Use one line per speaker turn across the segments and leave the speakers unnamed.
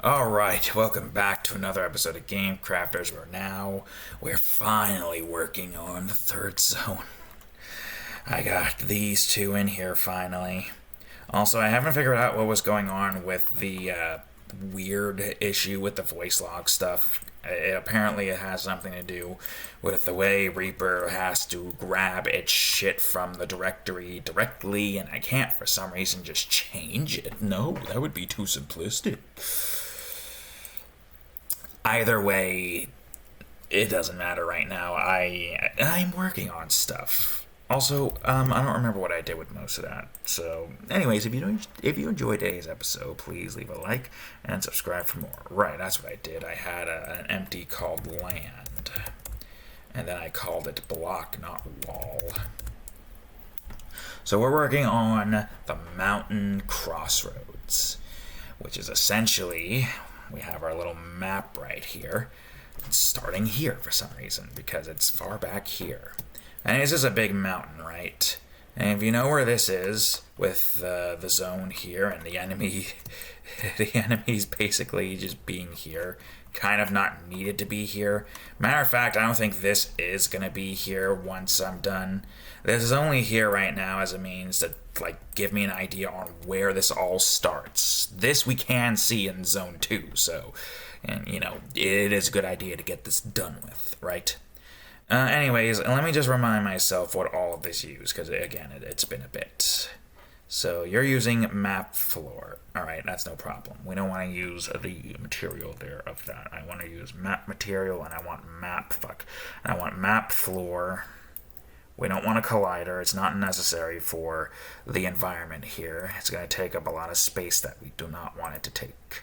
Alright, welcome back to another episode of Game Crafters, where now we're finally working on the third zone. I got these two in here finally. Also, I haven't figured out what was going on with the weird issue with the voice log stuff. Apparently it has something to do with the way Reaper has to grab its shit from the directory directly, and I can't for some reason just change it. No, that would be too simplistic. Either way, it doesn't matter right now. I'm working on stuff. Also, I don't remember what I did with most of that. So, anyways, if you enjoyed today's episode, please leave a like and subscribe for more. Right, that's what I did. I had an empty called land, and then I called it block, not wall. So we're working on the mountain crossroads, which is essentially, we have our little map right here. It's starting here for some reason, because it's far back here. And this is a big mountain, right? And if you know where this is, with the zone here, and the enemy, the enemy's basically just being here, kind of not needed to be here. Matter of fact, I don't think this is going to be here once I'm done. This is only here right now as a means to, give me an idea on where this all starts. This we can see in Zone 2, so, and, it is a good idea to get this done with, right? Anyways, let me just remind myself what all of this use, because, again, it's been a bit. So, you're using map floor. Alright, that's no problem. We don't want to use the material there of that. I want to use map material, and I want map floor. We don't want a collider. It's not necessary for the environment here. It's going to take up a lot of space that we do not want it to take.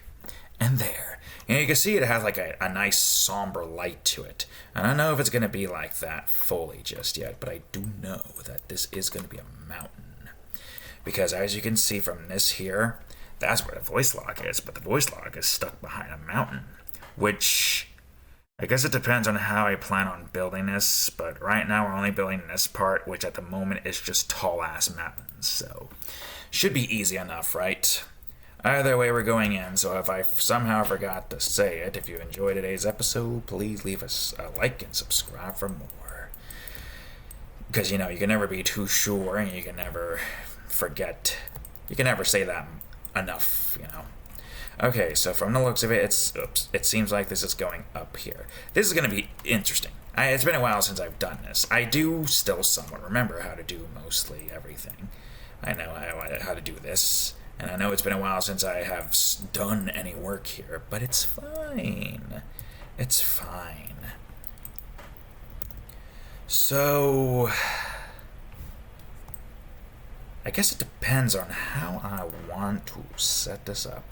And there. And you can see it has a nice somber light to it. And I don't know if it's going to be like that fully just yet, but I do know that this is going to be a mountain. Because as you can see from this here, that's where the voice log is, but the voice log is stuck behind a mountain. Which, I guess it depends on how I plan on building this, but right now we're only building this part, which at the moment is just tall-ass mountains, so should be easy enough, right? Either way, we're going in, so if I somehow forgot to say it, if you enjoyed today's episode, please leave us a like and subscribe for more. Because, you can never be too sure, and you can never forget. You can never say that enough, Okay, so from the looks of it, it seems like this is going up here. This is going to be interesting. It's been a while since I've done this. I do still somewhat remember how to do mostly everything. I know how to do this. And I know it's been a while since I have done any work here, but it's fine. It's fine. So, I guess it depends on how I want to set this up.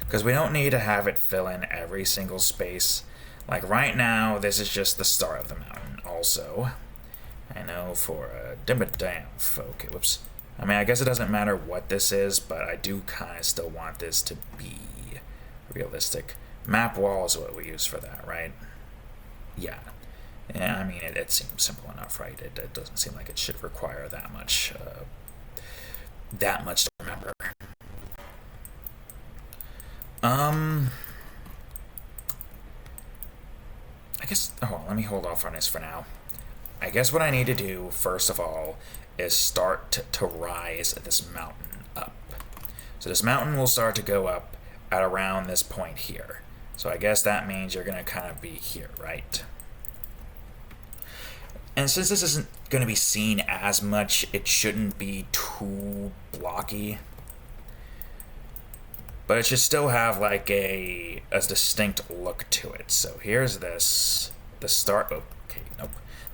Because we don't need to have it fill in every single space. Like right now, this is just the start of the mountain. Also, I know for damn, okay, whoops. I guess it doesn't matter what this is, but I do kind of still want this to be realistic. Map wall is what we use for that, right? Yeah. Yeah, it seems simple enough, right? It doesn't seem like it should require that much to remember. I guess, let me hold off on this for now. I guess what I need to do, first of all, is start to rise this mountain up. So this mountain will start to go up at around this point here. So I guess that means you're going to kind of be here, right? And since this isn't going to be seen as much, it shouldn't be too blocky. But it should still have a distinct look to it. So here's this, the start of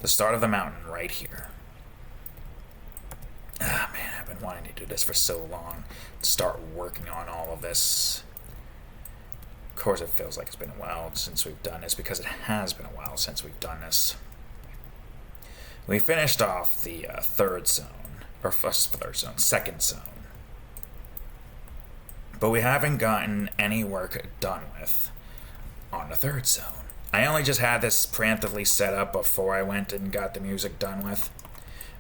the mountain right here. Ah, man, I've been wanting to do this for so long. Start working on all of this. Of course, it feels like it's been a while since we've done this, because it has been a while since we've done this. We finished off the second zone. But we haven't gotten any work done with on the third zone. I only just had this preemptively set up before I went and got the music done with.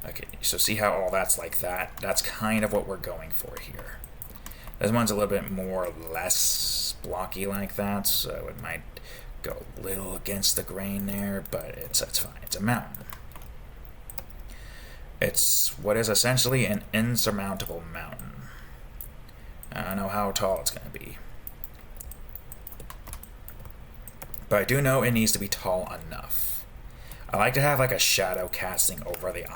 Okay, so see how all that's like that? That's kind of what we're going for here. This one's a little bit more or less blocky like that, so it might go a little against the grain there, but it's fine. It's a mountain. It's what is essentially an insurmountable mountain. I don't know how tall it's going to be, but I do know it needs to be tall enough. I like to have like a shadow casting over the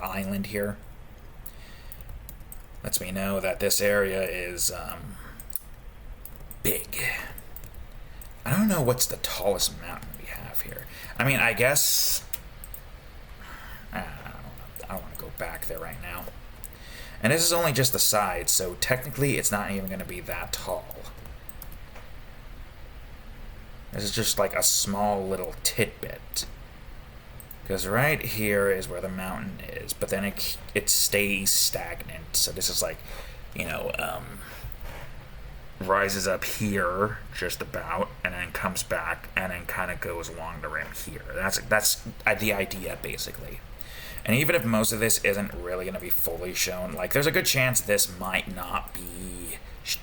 island here. Lets me know that this area is big. I don't know what's the tallest mountain we have here. I mean, I guess I don't want to go back there right now. And this is only just the side, so technically it's not even going to be that tall. This is just like a small little tidbit. Because right here is where the mountain is, but then it stays stagnant. So this is like, rises up here just about, and then comes back, and then kind of goes along the rim here. That's the idea, basically. And even if most of this isn't really going to be fully shown, like, there's a good chance this might not be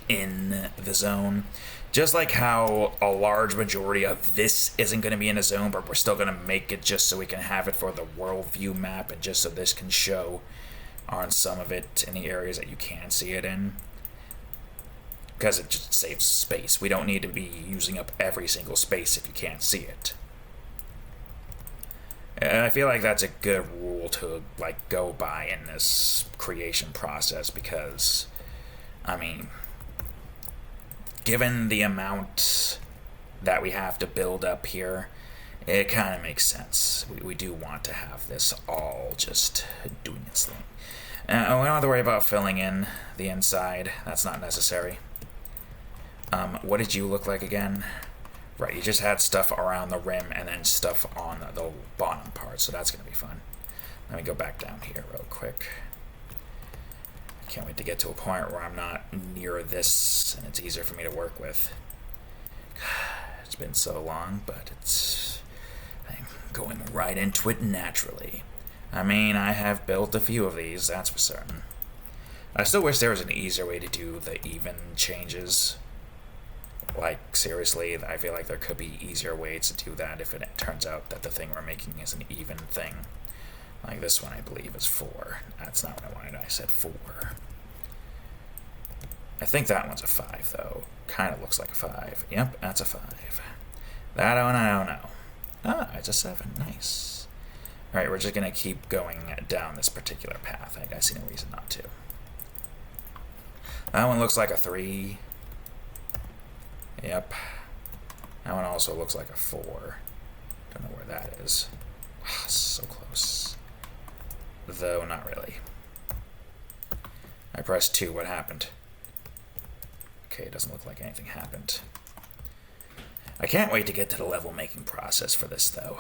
in the zone. Just like how a large majority of this isn't going to be in the zone, but we're still going to make it just so we can have it for the world view map, and just so this can show on some of it in the areas that you can see it in. Because it just saves space. We don't need to be using up every single space if you can't see it. And I feel like that's a good rule to like go by in this creation process, because, I mean, given the amount that we have to build up here, it kind of makes sense. We do want to have this all just doing its thing. We don't have to worry about filling in the inside. That's not necessary. What did you look like again? Right, you just had stuff around the rim and then stuff on the bottom part, so that's going to be fun. Let me go back down here real quick. I can't wait to get to a point where I'm not near this and it's easier for me to work with. It's been so long, but I'm going right into it naturally. I mean, I have built a few of these, that's for certain. I still wish there was an easier way to do the even changes. Like, seriously, I feel like there could be easier ways to do that if it turns out that the thing we're making is an even thing. Like this one, I believe, is 4. That's not what I wanted. I said 4. I think that one's a 5, though. Kind of looks like a 5. Yep, that's a 5. That one, I don't know. Ah, it's a 7. Nice. Alright, we're just going to keep going down this particular path. I see no reason not to. That one looks like a 3. Yep. That one also looks like a 4. Don't know where that is. Oh, so close. Though, not really. I pressed 2. What happened? Okay, it doesn't look like anything happened. I can't wait to get to the level making process for this, though.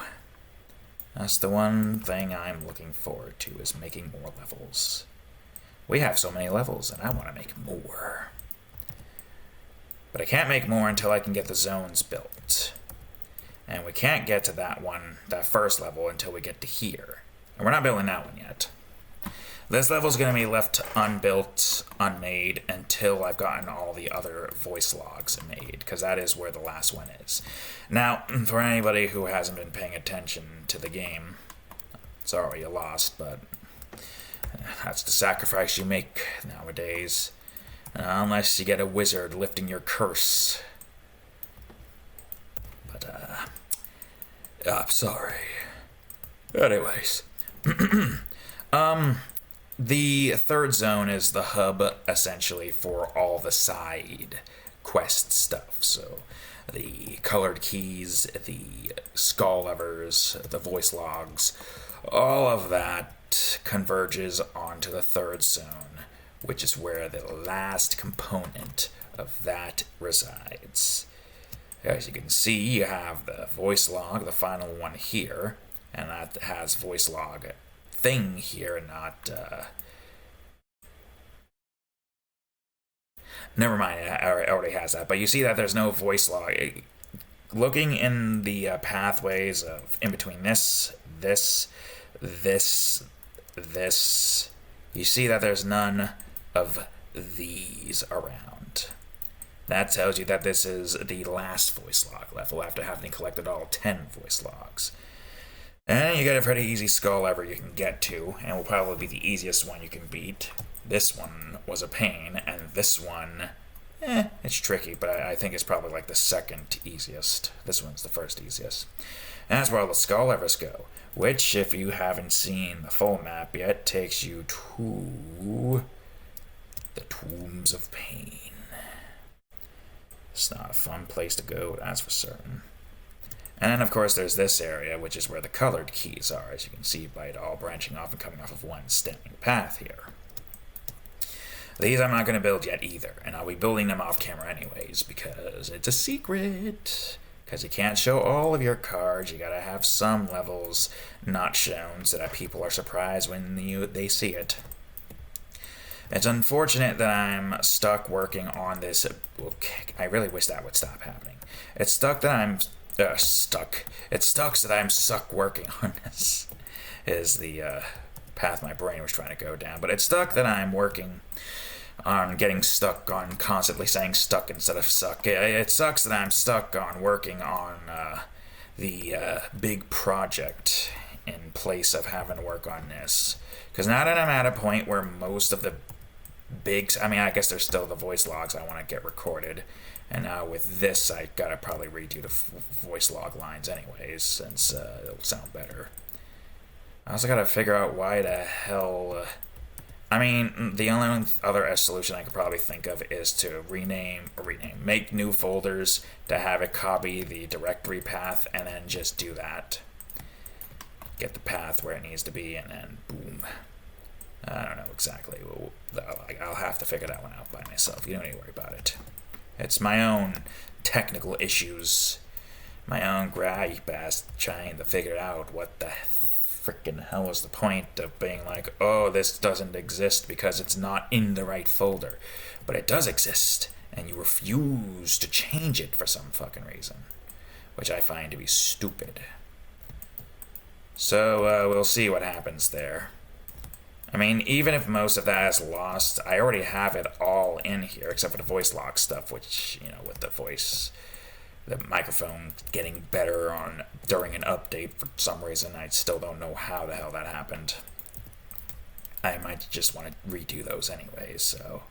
That's the one thing I'm looking forward to, is making more levels. We have so many levels, and I want to make more. But I can't make more until I can get the zones built. And we can't get to that first level, until we get to here. And we're not building that one yet. This level's going to be left unbuilt, unmade, until I've gotten all the other voice logs made, because that is where the last one is. Now, for anybody who hasn't been paying attention to the game, sorry you lost, but that's the sacrifice you make nowadays. Unless you get a wizard lifting your curse. But, I'm sorry. Anyways. The third zone is the hub, essentially, for all the side quest stuff. So, the colored keys, the skull levers, the voice logs, all of that converges onto the third zone, which is where the last component of that resides. As you can see, you have the voice log, the final one here, and that has voice log thing here, not... Never mind, it already has that, but you see that there's no voice log. Looking in the pathways of in between this, you see that there's none of these around. That tells you that this is the last voice log level after having collected all 10 voice logs. And you get a pretty easy skull lever you can get to, and will probably be the easiest one you can beat. This one was a pain, and this one, it's tricky, but I think it's probably like the second easiest. This one's the first easiest. And that's where all the skull levers go, which, if you haven't seen the full map yet, takes you to the Tombs of Pain. It's not a fun place to go, that's for certain. And then, of course, there's this area, which is where the colored keys are, as you can see by it all branching off and coming off of one stemming path here. These I'm not going to build yet either, and I'll be building them off camera anyways, because it's a secret. Because you can't show all of your cards, you gotta have some levels not shown so that people are surprised when they see it. It's unfortunate that I'm stuck working on this. I really wish that would stop happening. It's stuck that I'm stuck. It's stuck so that I'm stuck working on this. Is the path my brain was trying to go down. But it's stuck that I'm working on getting stuck on constantly saying stuck instead of suck. It sucks that I'm stuck on working on the big project in place of having to work on this. Because now that I'm at a point where most of the I guess there's still the voice logs I want to get recorded, and now with this I gotta probably redo the voice log lines anyways, since it'll sound better. I also gotta figure out why the hell. The only other solution I could probably think of is to make new folders to have it copy the directory path, and then just do that. Get the path where it needs to be, and then boom. I don't know exactly. I'll have to figure that one out by myself. You don't need to worry about it. It's my own technical issues. My own gripe as trying to figure out what the freaking hell is the point of being like, oh, this doesn't exist because it's not in the right folder. But it does exist, and you refuse to change it for some fucking reason. Which I find to be stupid. So, we'll see what happens there. Even if most of that is lost, I already have it all in here, except for the voice log stuff, which, with the microphone getting better during an update for some reason, I still don't know how the hell that happened. I might just want to redo those anyways, so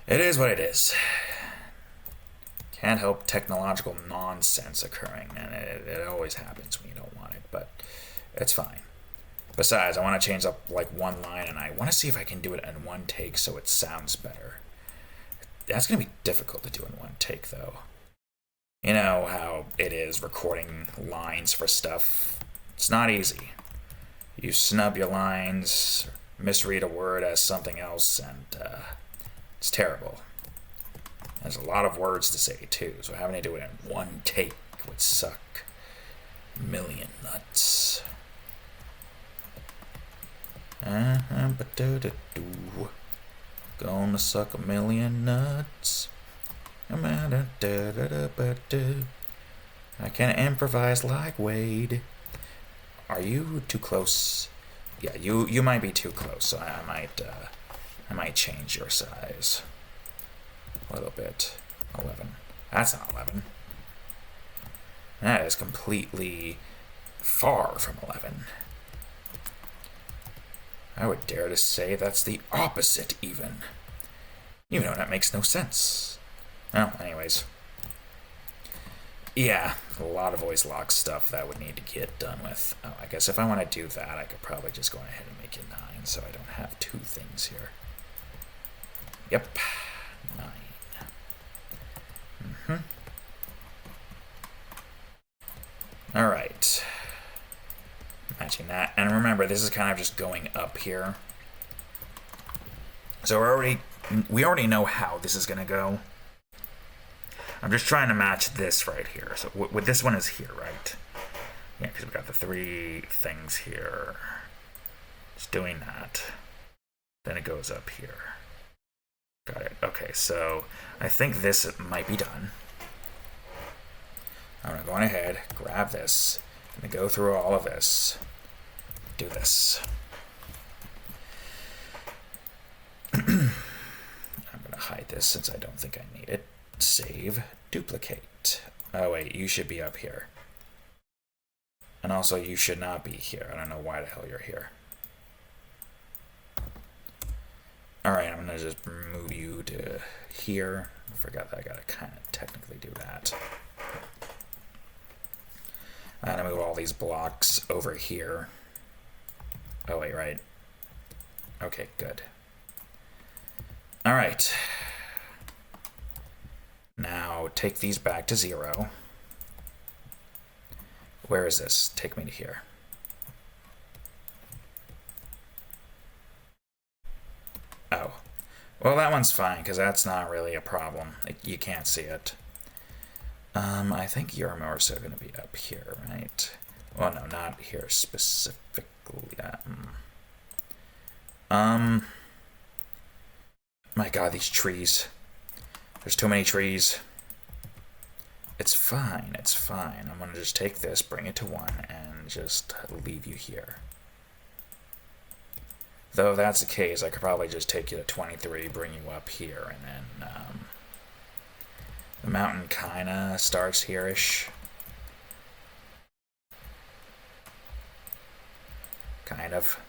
it is what it is. Can't help technological nonsense occurring, and it always happens when you don't want it, but it's fine. Besides, I want to change up one line, and I want to see if I can do it in one take so it sounds better. That's going to be difficult to do in one take, though. You know how it is recording lines for stuff. It's not easy. You snub your lines, misread a word as something else, and it's terrible. There's a lot of words to say, too, so having to do it in one take would suck. Million nuts. Gonna suck a million nuts. I can't improvise like Wade. Are you too close? Yeah, you might be too close, so I might change your size a little bit. 11. That's not 11. That is completely far from 11. I would dare to say that's the opposite, even. Even though that makes no sense. Oh, anyways. Yeah, a lot of voice lock stuff that would need to get done with. Oh, I guess if I want to do that, I could probably just go ahead and make it 9, so I don't have two things here. Yep, 9. Alright. Matching that. And remember, this is kind of just going up here. So we already know how this is going to go. I'm just trying to match this right here. So with this one is here, right? Yeah, because we got the 3 things here. Just doing that. Then it goes up here. Got it. Okay, so I think this might be done. I'm going to go on ahead, grab this. I'm going to go through all of this. Do this. gonna hide this since I don't think I need it. Save, duplicate. Oh wait, you should be up here. And also, you should not be here. I don't know why the hell you're here. Alright, I'm gonna just move you to here. I forgot that I gotta kind of technically do that. I'm gonna move all these blocks over here. Oh wait, right. Okay, good. Alright. Now take these back to 0. Where is this? Take me to here. Oh. Well, that one's fine, because that's not really a problem. You can't see it. I think you're more so going to be up here, right? Well, no, not here specifically. My god, these trees. There's too many trees. It's fine, it's fine. I'm going to just take this, bring it to 1, and just leave you here. Though if that's the case, I could probably just take you to 23, bring you up here, and then the mountain kinda starts here-ish. Kind of.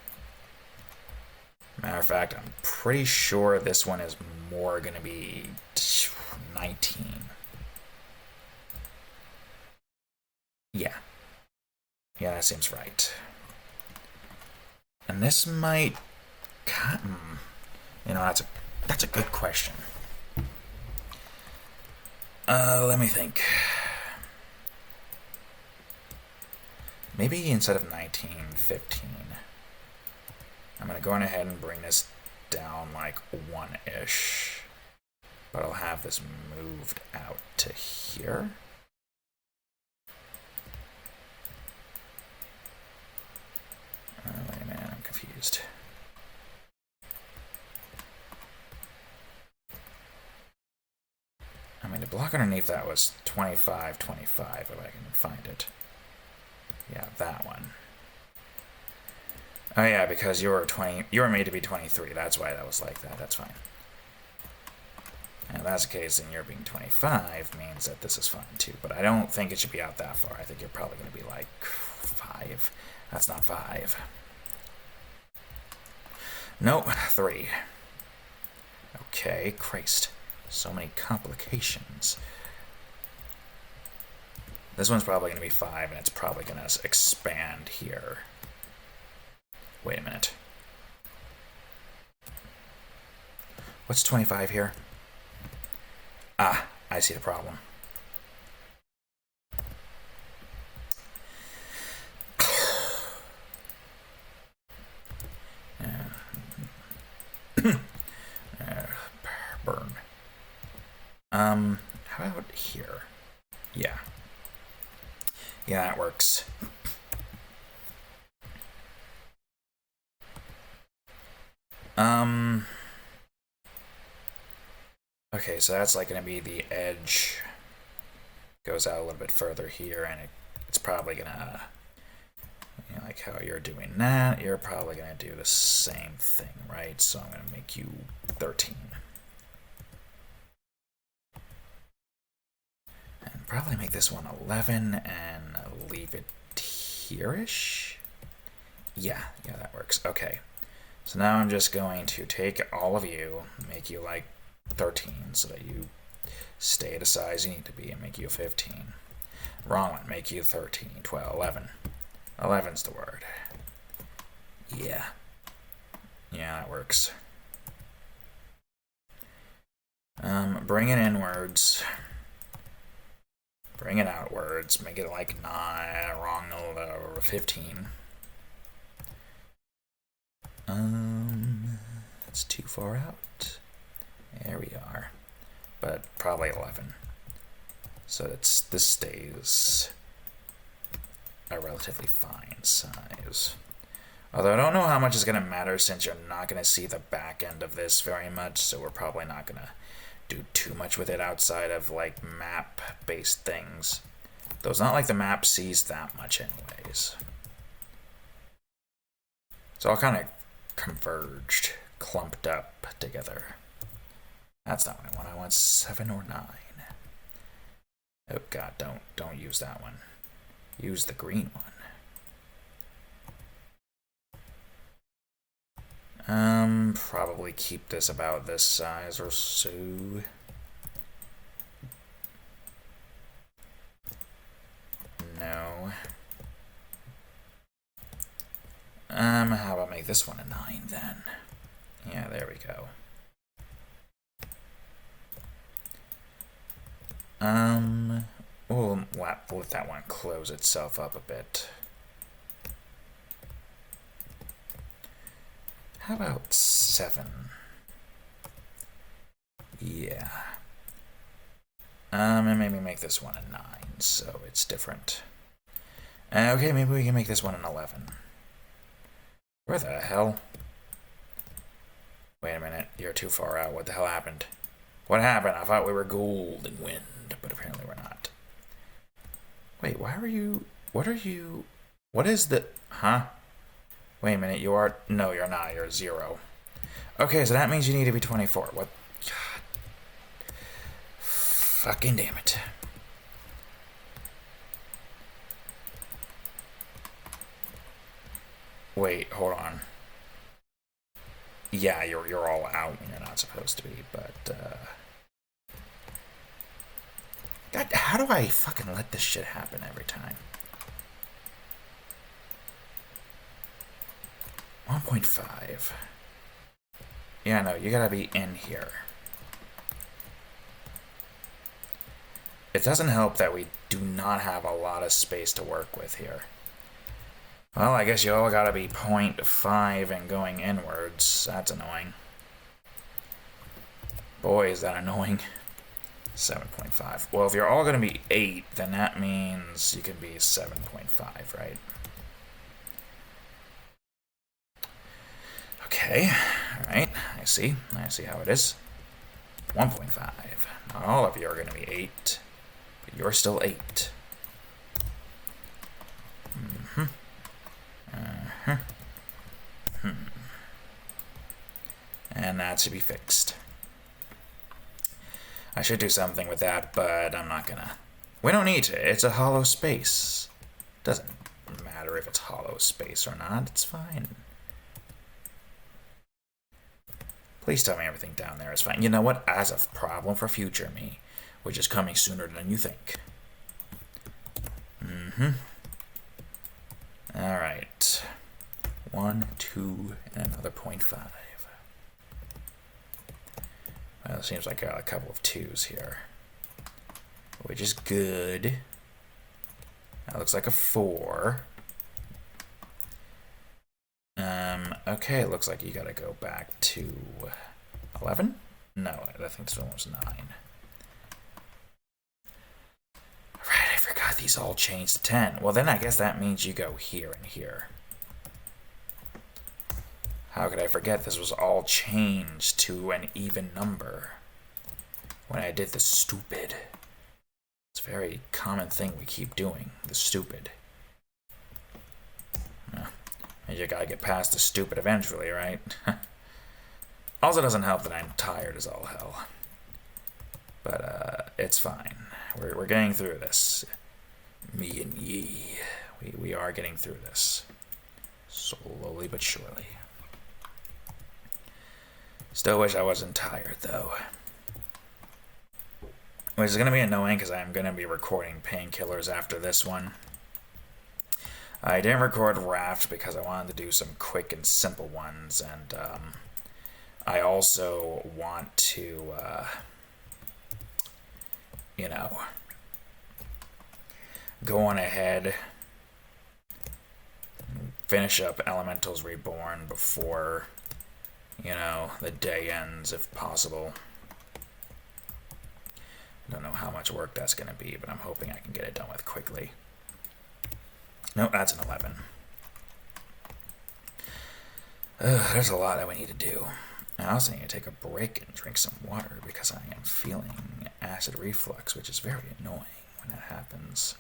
Matter of fact, I'm pretty sure this one is more gonna be 19. Yeah. Yeah, that seems right. And this might... You know, that's a good question. Let me think. Maybe instead of 19, 15. I'm going to go on ahead and bring this down like 1-ish. But I'll have this moved out to here. Wait a minute, I'm confused. I mean, the block underneath that was 25, 25, if I can find it. Yeah, that one. Oh yeah, because you were made to be 23. That's why that was like that. That's fine. And if that's the case, then you're being 25 means that this is fine too. But I don't think it should be out that far. I think you're probably going to be like 5. That's not 5. Nope, 3. Okay, Christ. So many complications. This one's probably going to be 5, and it's probably going to expand here. Wait a minute. What's 25 here? Ah, I see the problem. Burn. How about here? Yeah. Yeah, that works. Okay, so that's like going to be the edge. Goes out a little bit further here, and it's probably going to, you know, like how you're doing that, you're probably going to do the same thing, right? So I'm going to make you 13. And probably make this one 11 and leave it here-ish. Yeah, that works. Okay. So now I'm just going to take all of you, make you like 13 so that you stay the size you need to be, and make you a 15. Wrong one, make you 13, 12, 11. 11's the word. Yeah. Yeah, that works. Bring it inwards. Bring it outwards. Make it like 9, wrong, 15. That's too far out. There we are. But probably 11. So this stays a relatively fine size. Although I don't know how much is going to matter since you're not going to see the back end of this very much, so we're probably not going to do too much with it outside of like map-based things. Though it's not like the map sees that much anyways. It's all kind of converged, clumped up together. That's not what I want. I want 7 or 9. Oh god, don't use that one. Use the green one. Probably keep this about this size or so. No. How about make this one a 9 then? Yeah, there we go. We'll let that one close itself up a bit. How about 7? Yeah. And maybe make this one a 9, so it's different. Okay, maybe we can make this one an 11. Where the hell? Wait a minute, you're too far out. What the hell happened? What happened? I thought we were gold and wind, but apparently we're not. Wait, why are you... What are you... What is the... Huh? Wait a minute, you are... No, you're not. You're 0. Okay, so that means you need to be 24. What? God. Fucking damn it. Wait, hold on. Yeah, you're all out when you're not supposed to be, but, God, how do I fucking let this shit happen every time? 1.5. Yeah, no, you gotta be in here. It doesn't help that we do not have a lot of space to work with here. Well, I guess you all gotta be 0.5 and going inwards. That's annoying. Boy, is that annoying. 7.5. Well, if you're all gonna be 8, then that means you can be 7.5, right? Okay, alright, I see how it is. 1.5. Not all of you are gonna be 8, but you're still 8. And that should be fixed. I should do something with that, but I'm not gonna. We don't need to. It's a hollow space. Doesn't matter if it's hollow space or not. It's fine. Please tell me everything down there is fine. You know what? As a problem for future me, which is coming sooner than you think. Alright. 1, 2, and another 0.5. Well, it seems like I got a couple of 2s here, which is good. That looks like a 4. Okay, it looks like you gotta go back to 11? No, I think it's almost 9. Right, I forgot these all changed to 10. Well, then I guess that means you go here and here. How could I forget this was all changed to an even number when I did the stupid? It's a very common thing we keep doing, the stupid. You gotta get past the stupid eventually, right? Also doesn't help that I'm tired as all hell. But it's fine. We're getting through this. Me and ye. We are getting through this. Slowly but surely. Still wish I wasn't tired, though. Which is going to be annoying because I'm going to be recording Painkillers after this one. I didn't record Raft because I wanted to do some quick and simple ones, and I also want to, go on ahead and finish up Elementals Reborn before, the day ends, if possible. I don't know how much work that's going to be, but I'm hoping I can get it done with quickly. Nope, that's an 11. There's a lot that we need to do. I also need to take a break and drink some water because I am feeling acid reflux, which is very annoying when that happens.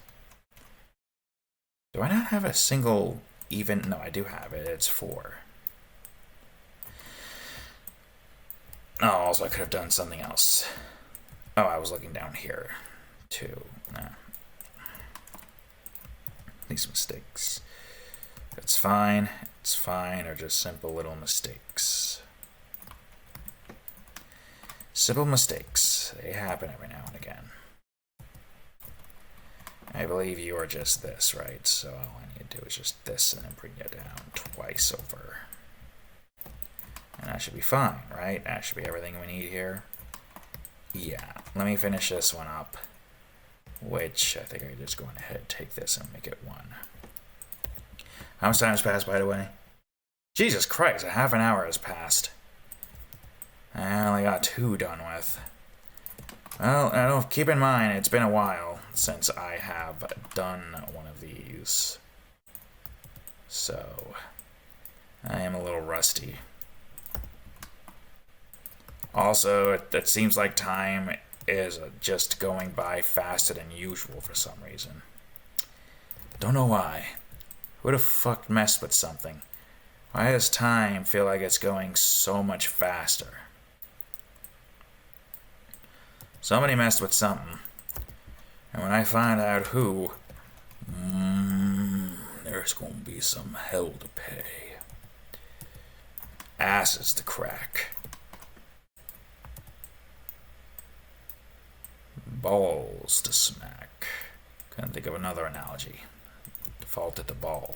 Do I not have a single even? No, I do have it. It's 4. Oh, also I could have done something else. Oh, I was looking down here, too. These mistakes. It's fine. It's fine. They're just simple little mistakes. Simple mistakes. They happen every now and again. I believe you are just this, right? So all I need to do is just this and then bring it down twice over. And that should be fine, right? That should be everything we need here. Yeah. Let me finish this one up. Which I think I can just go ahead and take this and make it 1. How much time has passed, by the way? Jesus Christ, a half an hour has passed. I only got 2 done with. Well, keep in mind, it's been a while since I have done one of these. So, I am a little rusty. Also, it seems like time is just going by faster than usual for some reason. Don't know why. Who the fuck messed with something? Why does time feel like it's going so much faster? Somebody messed with something. And when I find out who, there's gonna be some hell to pay. Asses to crack. Balls to smack. Couldn't think of another analogy. Defaulted to ball.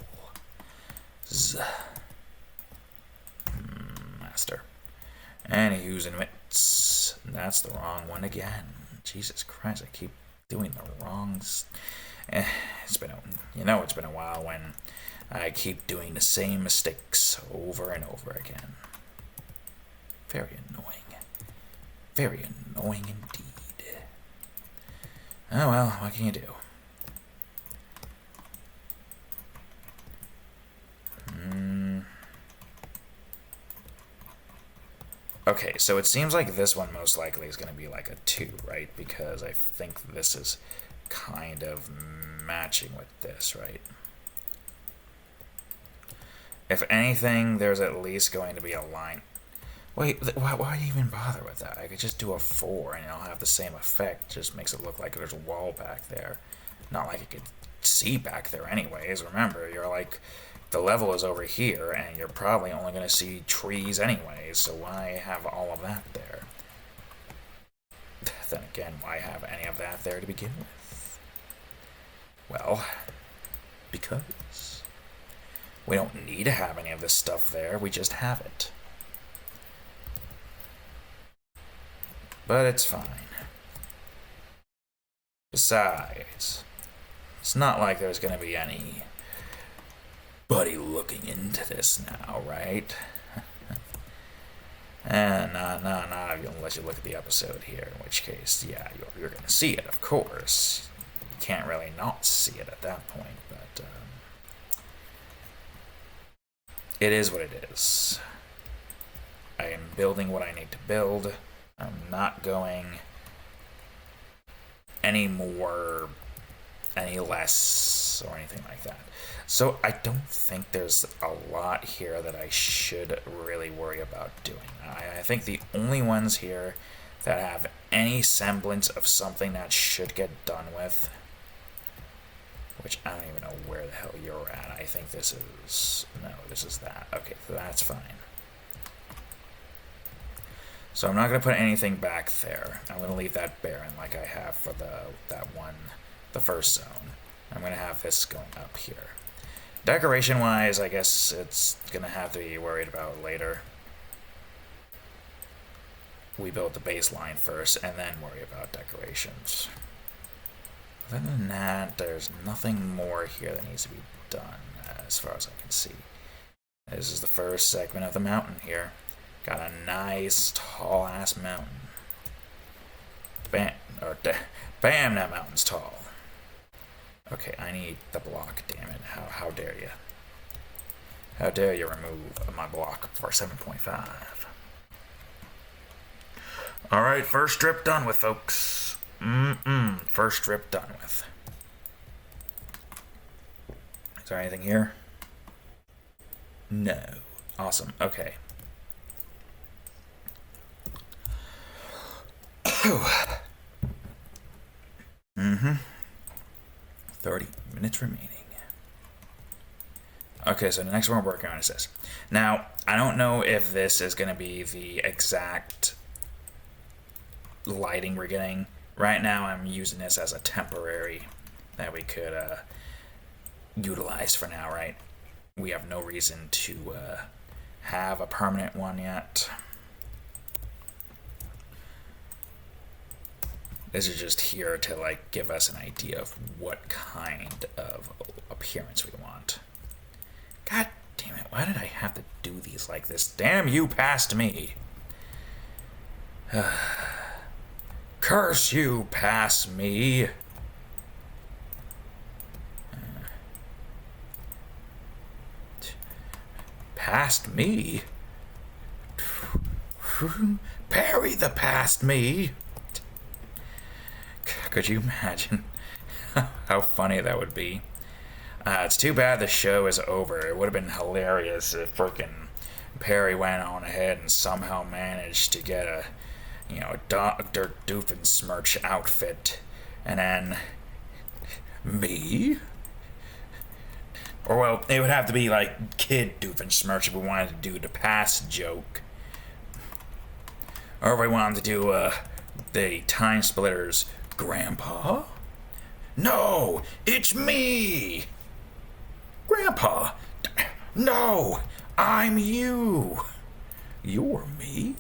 Master. And he's in mitts. That's the wrong one again. Jesus Christ, I keep doing the wrongs. It's been a while when I keep doing the same mistakes over and over again. Very annoying. Very annoying indeed. Oh well, what can you do? Okay, so it seems like this one most likely is going to be like a 2, right? Because I think this is kind of matching with this, right? If anything, there's at least going to be a line. Wait, why even bother with that? I could just do a 4 and it'll have the same effect. Just makes it look like there's a wall back there. Not like you could see back there anyways. Remember, you're like, the level is over here and you're probably only going to see trees anyways, so why have all of that there? Then again, why have any of that there to begin with? Well, because we don't need to have any of this stuff there, we just have it. But it's fine. Besides, it's not like there's going to be anybody looking into this now, right? And not unless you look at the episode here, in which case, yeah, you're going to see it, of course. You can't really not see it at that point, but it is what it is. I am building what I need to build. I'm not going any more, any less, or anything like that. So I don't think there's a lot here that I should really worry about doing. I think the only ones here that have any semblance of something that should get done with, which I don't even know where the hell you're at. I think this is, no, this is that. Okay, so that's fine. So I'm not going to put anything back there. I'm going to leave that barren like I have for the first zone. I'm going to have this going up here. Decoration-wise, I guess it's going to have to be worried about later. We build the baseline first, and then worry about decorations. Other than that, there's nothing more here that needs to be done, as far as I can see. This is the first segment of the mountain here. Got a nice, tall-ass mountain. Bam, that mountain's tall. Okay, I need the block, damn it. How dare you? How dare you remove my block for 7.5? Alright, first strip done with, folks. First strip done with. Is there anything here? No. Awesome, okay. Mm-hmm. 30 minutes remaining. Okay, so the next one we're working on is this. Now, I don't know if this is going to be the exact lighting we're getting. Right now, I'm using this as a temporary that we could utilize for now, right? We have no reason to have a permanent one yet. This is just here to like give us an idea of what kind of appearance we want. God damn it, why did I have to do these like this? Damn you past me. Curse you past me. Past me? Parry the past me. Could you imagine how funny that would be? It's too bad the show is over. It would have been hilarious if frickin' Perry went on ahead and somehow managed to get a Dr. Doofenshmirtz outfit, and then me? Or, well, it would have to be like Kid Doofenshmirtz if we wanted to do the past joke. Or if we wanted to do the Time Splitters Grandpa? No, it's me! Grandpa! No, I'm you! You're me?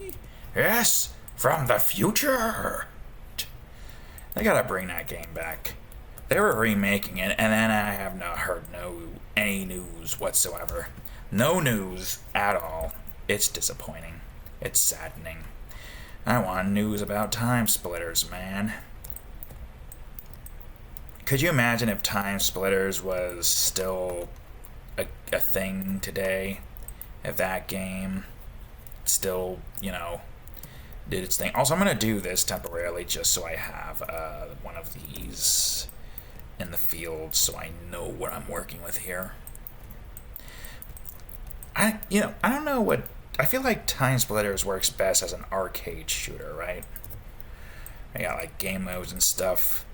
Yes, from the future! They gotta bring that game back. They were remaking it, and then I have not heard any news whatsoever. No news at all. It's disappointing. It's saddening. I want news about Time Splitters, man. Could you imagine if Time Splitters was still a thing today? If that game still, did its thing. Also, I'm going to do this temporarily just so I have one of these in the field so I know what I'm working with here. I don't know what... I feel like Time Splitters works best as an arcade shooter, right? I got like game modes and stuff.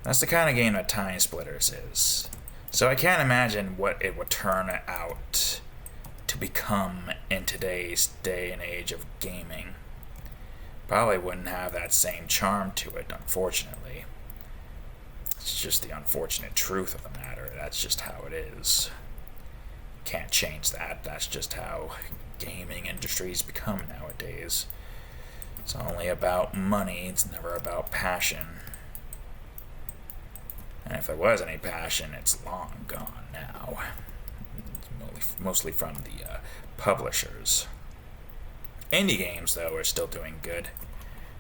That's the kind of game that Time Splitters is. So I can't imagine what it would turn out to become in today's day and age of gaming. Probably wouldn't have that same charm to it, unfortunately. It's just the unfortunate truth of the matter. That's just how it is. Can't change that. That's just how gaming industries become nowadays. It's only about money. It's never about passion. And if there was any passion, it's long gone now. It's mostly from the publishers. Indie games, though, are still doing good.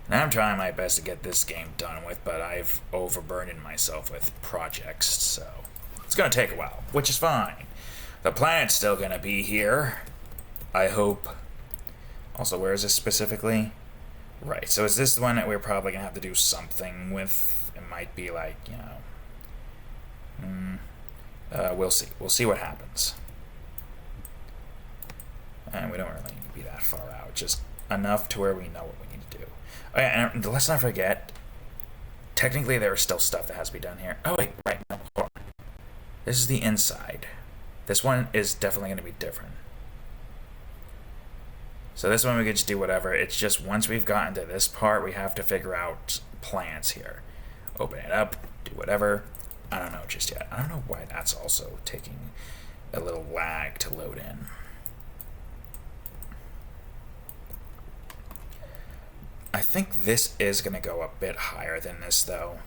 And I'm trying my best to get this game done with, but I've overburdened myself with projects, so it's going to take a while, which is fine. The planet's still going to be here, I hope. Also, where is this specifically? Right, so is this the one that we're probably going to have to do something with? It might be like, we'll see. We'll see what happens. And we don't really need to be that far out. Just enough to where we know what we need to do. Oh, yeah, and let's not forget, technically there is still stuff that has to be done here. Oh, wait, right. No, hold on. This is the inside. This one is definitely going to be different. So this one we could just do whatever. It's just once we've gotten to this part, we have to figure out plans here. Open it up, do whatever. I don't know just yet. I don't know why that's also taking a little lag to load in. I think this is going to go a bit higher than this, though.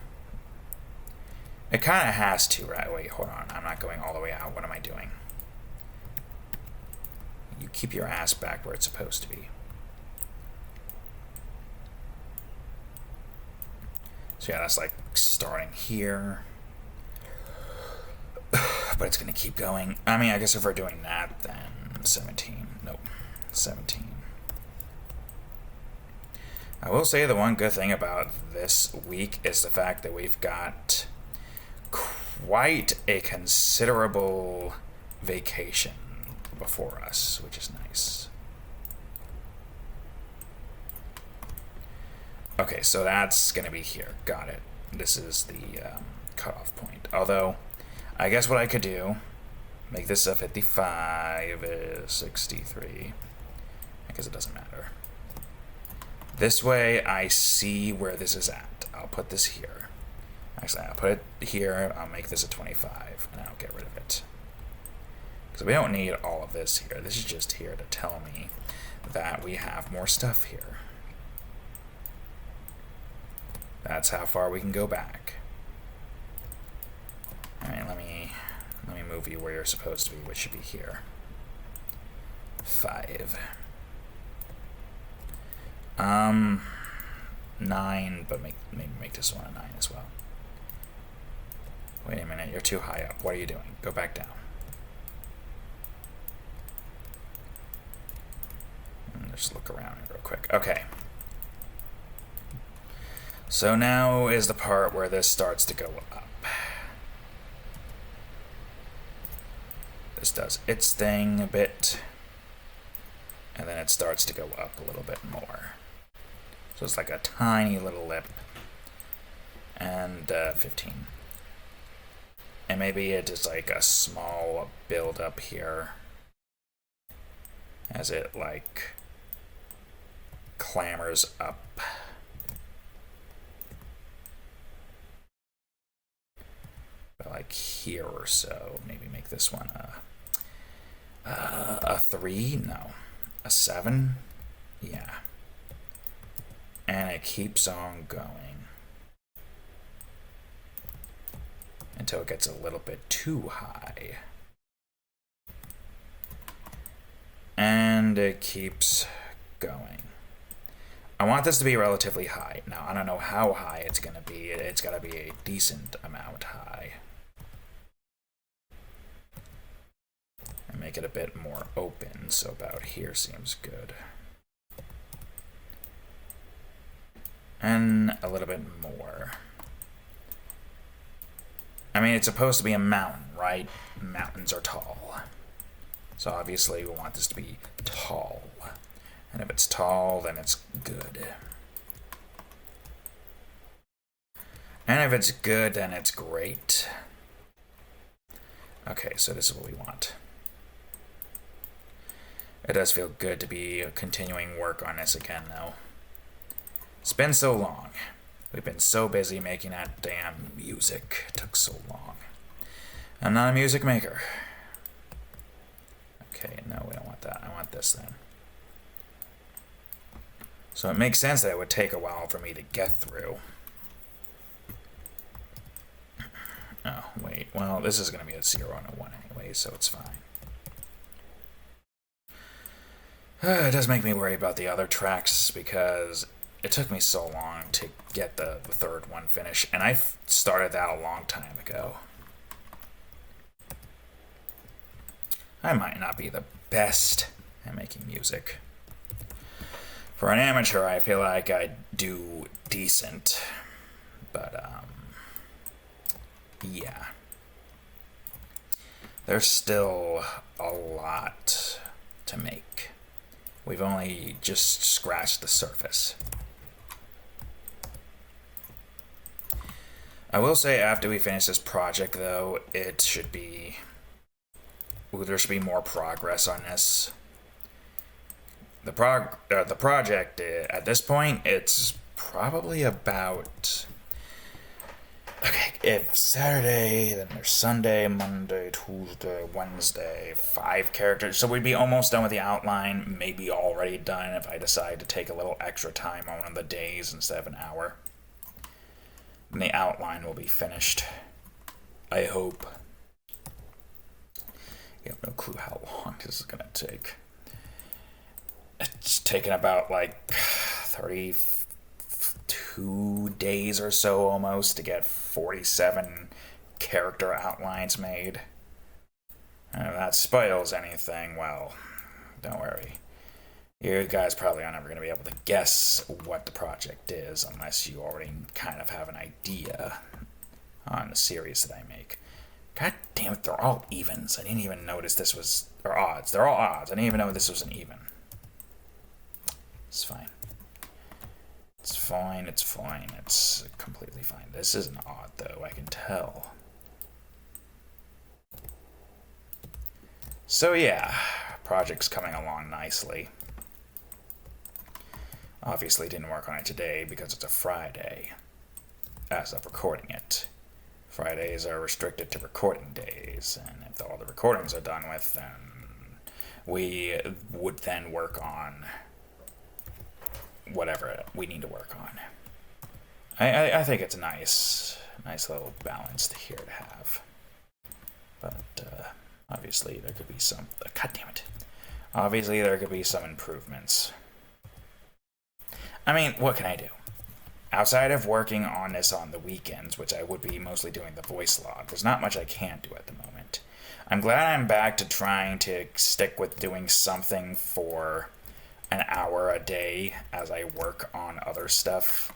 It kind of has to, right? Wait, hold on. I'm not going all the way out. What am I doing? You keep your ass back where it's supposed to be. So yeah, that's like starting here. But it's going to keep going. I mean, I guess if we're doing that, then 17. Nope. 17. I will say the one good thing about this week is the fact that we've got quite a considerable vacation before us, which is nice. Okay, so that's going to be here. Got it. This is the cutoff point. Although, I guess what I could do, make this a 55, 63. I guess it doesn't matter. This way, I see where this is at. I'll put this here. Actually, I'll put it here. I'll make this a 25, and I'll get rid of it. Because we don't need all of this here. This is just here to tell me that we have more stuff here. That's how far we can go back. Alright, let me move you where you're supposed to be, which should be here. 5. 9, but maybe make this one a 9 as well. Wait a minute, you're too high up. What are you doing? Go back down. Just look around real quick. Okay. So now is the part where this starts to go up. This does its thing a bit, and then it starts to go up a little bit more. So it's like a tiny little lip, and 15. And maybe it is like a small build up here as it like clambers up. But like here or so. Maybe make this one a 3? No. A 7? Yeah. And it keeps on going until it gets a little bit too high. And it keeps going. I want this to be relatively high. Now, I don't know how high it's going to be. It's got to be a decent amount high. And make it a bit more open, so about here seems good. And a little bit more. I mean, it's supposed to be a mountain, right? Mountains are tall. So obviously we want this to be tall. And if it's tall, then it's good. And if it's good, then it's great. Okay, so this is what we want. It does feel good to be continuing work on this again, though. It's been so long. We've been so busy making that damn music. It took so long. I'm not a music maker. Okay, no, we don't want that. I want this then. So it makes sense that it would take a while for me to get through. Oh, wait. Well, this is going to be a 0 and a 1 anyway, so it's fine. It does make me worry about the other tracks because it took me so long to get the third one finished, and I started that a long time ago. I might not be the best at making music. For an amateur, I feel like I do decent, but yeah. There's still a lot to make. We've only just scratched the surface. I will say after we finish this project, though, it should be... there should be more progress on this. The project, at this point, it's probably about... Okay, if Saturday, then there's Sunday, Monday, Tuesday, Wednesday, 5 characters. So we'd be almost done with the outline, maybe already done if I decide to take a little extra time on one of the days instead of an hour. And the outline will be finished. I hope. You have no clue how long this is going to take. It's taken about like 32 days or so almost to get 47 character outlines made. And if that spoils anything, well, don't worry. You guys probably are never going to be able to guess what the project is unless you already kind of have an idea on the series that I make. God damn it, they're all evens. I didn't even notice this was... or odds. They're all odds. I didn't even know this was an even. It's fine. It's fine, it's fine. It's completely fine. This isn't odd, though, I can tell. So yeah, project's coming along nicely. Obviously didn't work on it today because it's a Friday, as of recording it. Fridays are restricted to recording days, and if all the recordings are done with, then we would then work on whatever we need to work on. I think it's a nice little balance here to have. But obviously there could be some... God damn it. Obviously there could be some improvements. I mean, what can I do? Outside of working on this on the weekends, which I would be mostly doing the voice log, there's not much I can do at the moment. I'm glad I'm back to trying to stick with doing something for an hour a day as I work on other stuff.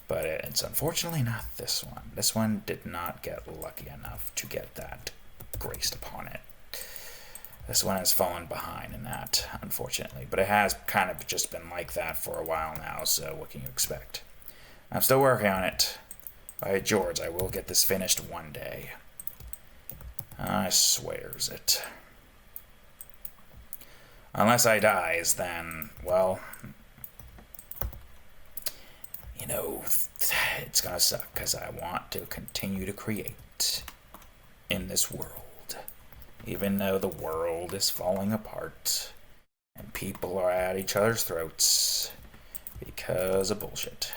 But it's unfortunately not this one. This one did not get lucky enough to get that graced upon it. This one has fallen behind in that, unfortunately. But it has kind of just been like that for a while now, so what can you expect? I'm still working on it. By George, I will get this finished one day. I swears it. Unless I dies, then, well, you know, it's gonna suck, because I want to continue to create in this world. Even though the world is falling apart, and people are at each other's throats because of bullshit.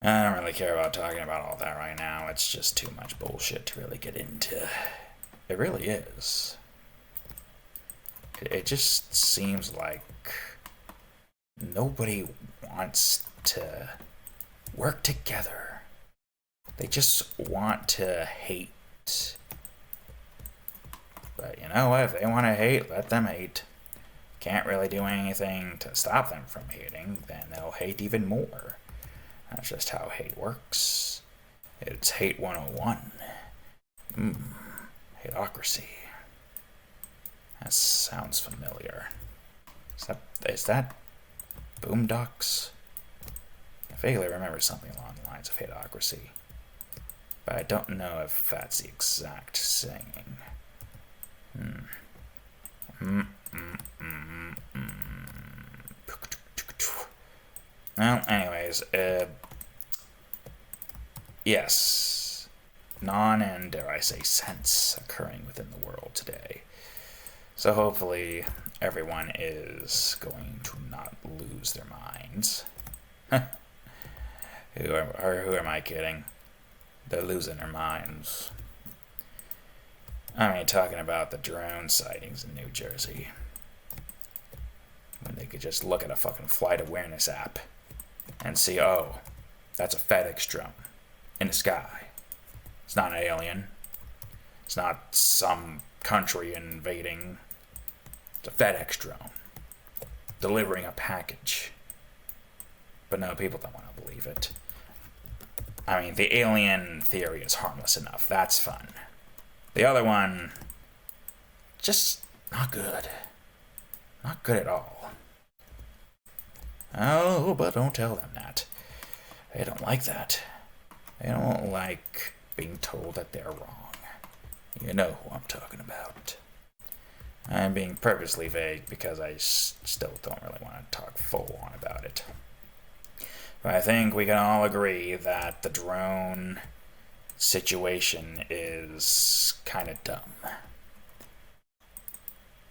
I don't really care about talking about all that right now. It's just too much bullshit to really get into. It really is. It just seems like nobody wants to work together. They just want to hate. But you know what? If they want to hate, let them hate. Can't really do anything to stop them from hating, then they'll hate even more. That's just how hate works. It's Hate 101. Hateocracy. That sounds familiar. Is that Boondocks? I vaguely remember something along the lines of Hateocracy. But I don't know if that's the exact saying. Well, anyways, yes, and dare I say sense occurring within the world today. So hopefully everyone is going to not lose their minds. Who am I kidding? They're losing their minds. I mean, talking about the drone sightings in New Jersey. When they could just look at a fucking flight awareness app and see, oh, that's a FedEx drone in the sky. It's not an alien. It's not some country invading. It's a FedEx drone delivering a package. But no, people don't want to believe it. I mean, the alien theory is harmless enough. That's fun. The other one, just not good. Not good at all. Oh, but don't tell them that. They don't like that. They don't like being told that they're wrong. You know who I'm talking about. I'm being purposely vague because I still don't really want to talk full on about it. But I think we can all agree that the drone situation is kind of dumb.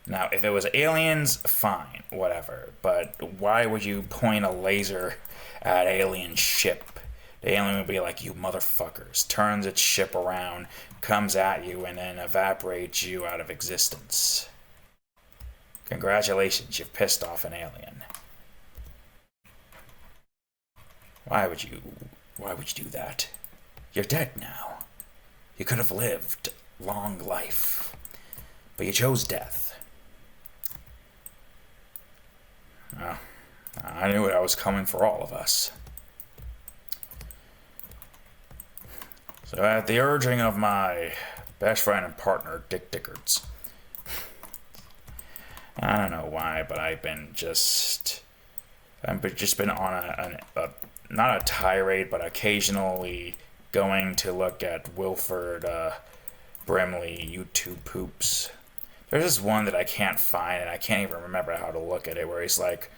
Now, if it was aliens, fine, whatever. But why would you point a laser at alien ship? The alien would be like, you motherfuckers. Turns its ship around, comes at you, and then evaporates you out of existence. Congratulations, you've pissed off an alien. Why would you do that? You're dead now. You could have lived long life, but you chose death. I knew I was coming for all of us. So at the urging of my best friend and partner, Dick Dickards, I don't know why, but I've been just I've just been on not a tirade, but occasionally going to look at Wilford Brimley YouTube poops. There's this one that I can't find, and I can't even remember how to look at it, where he's like,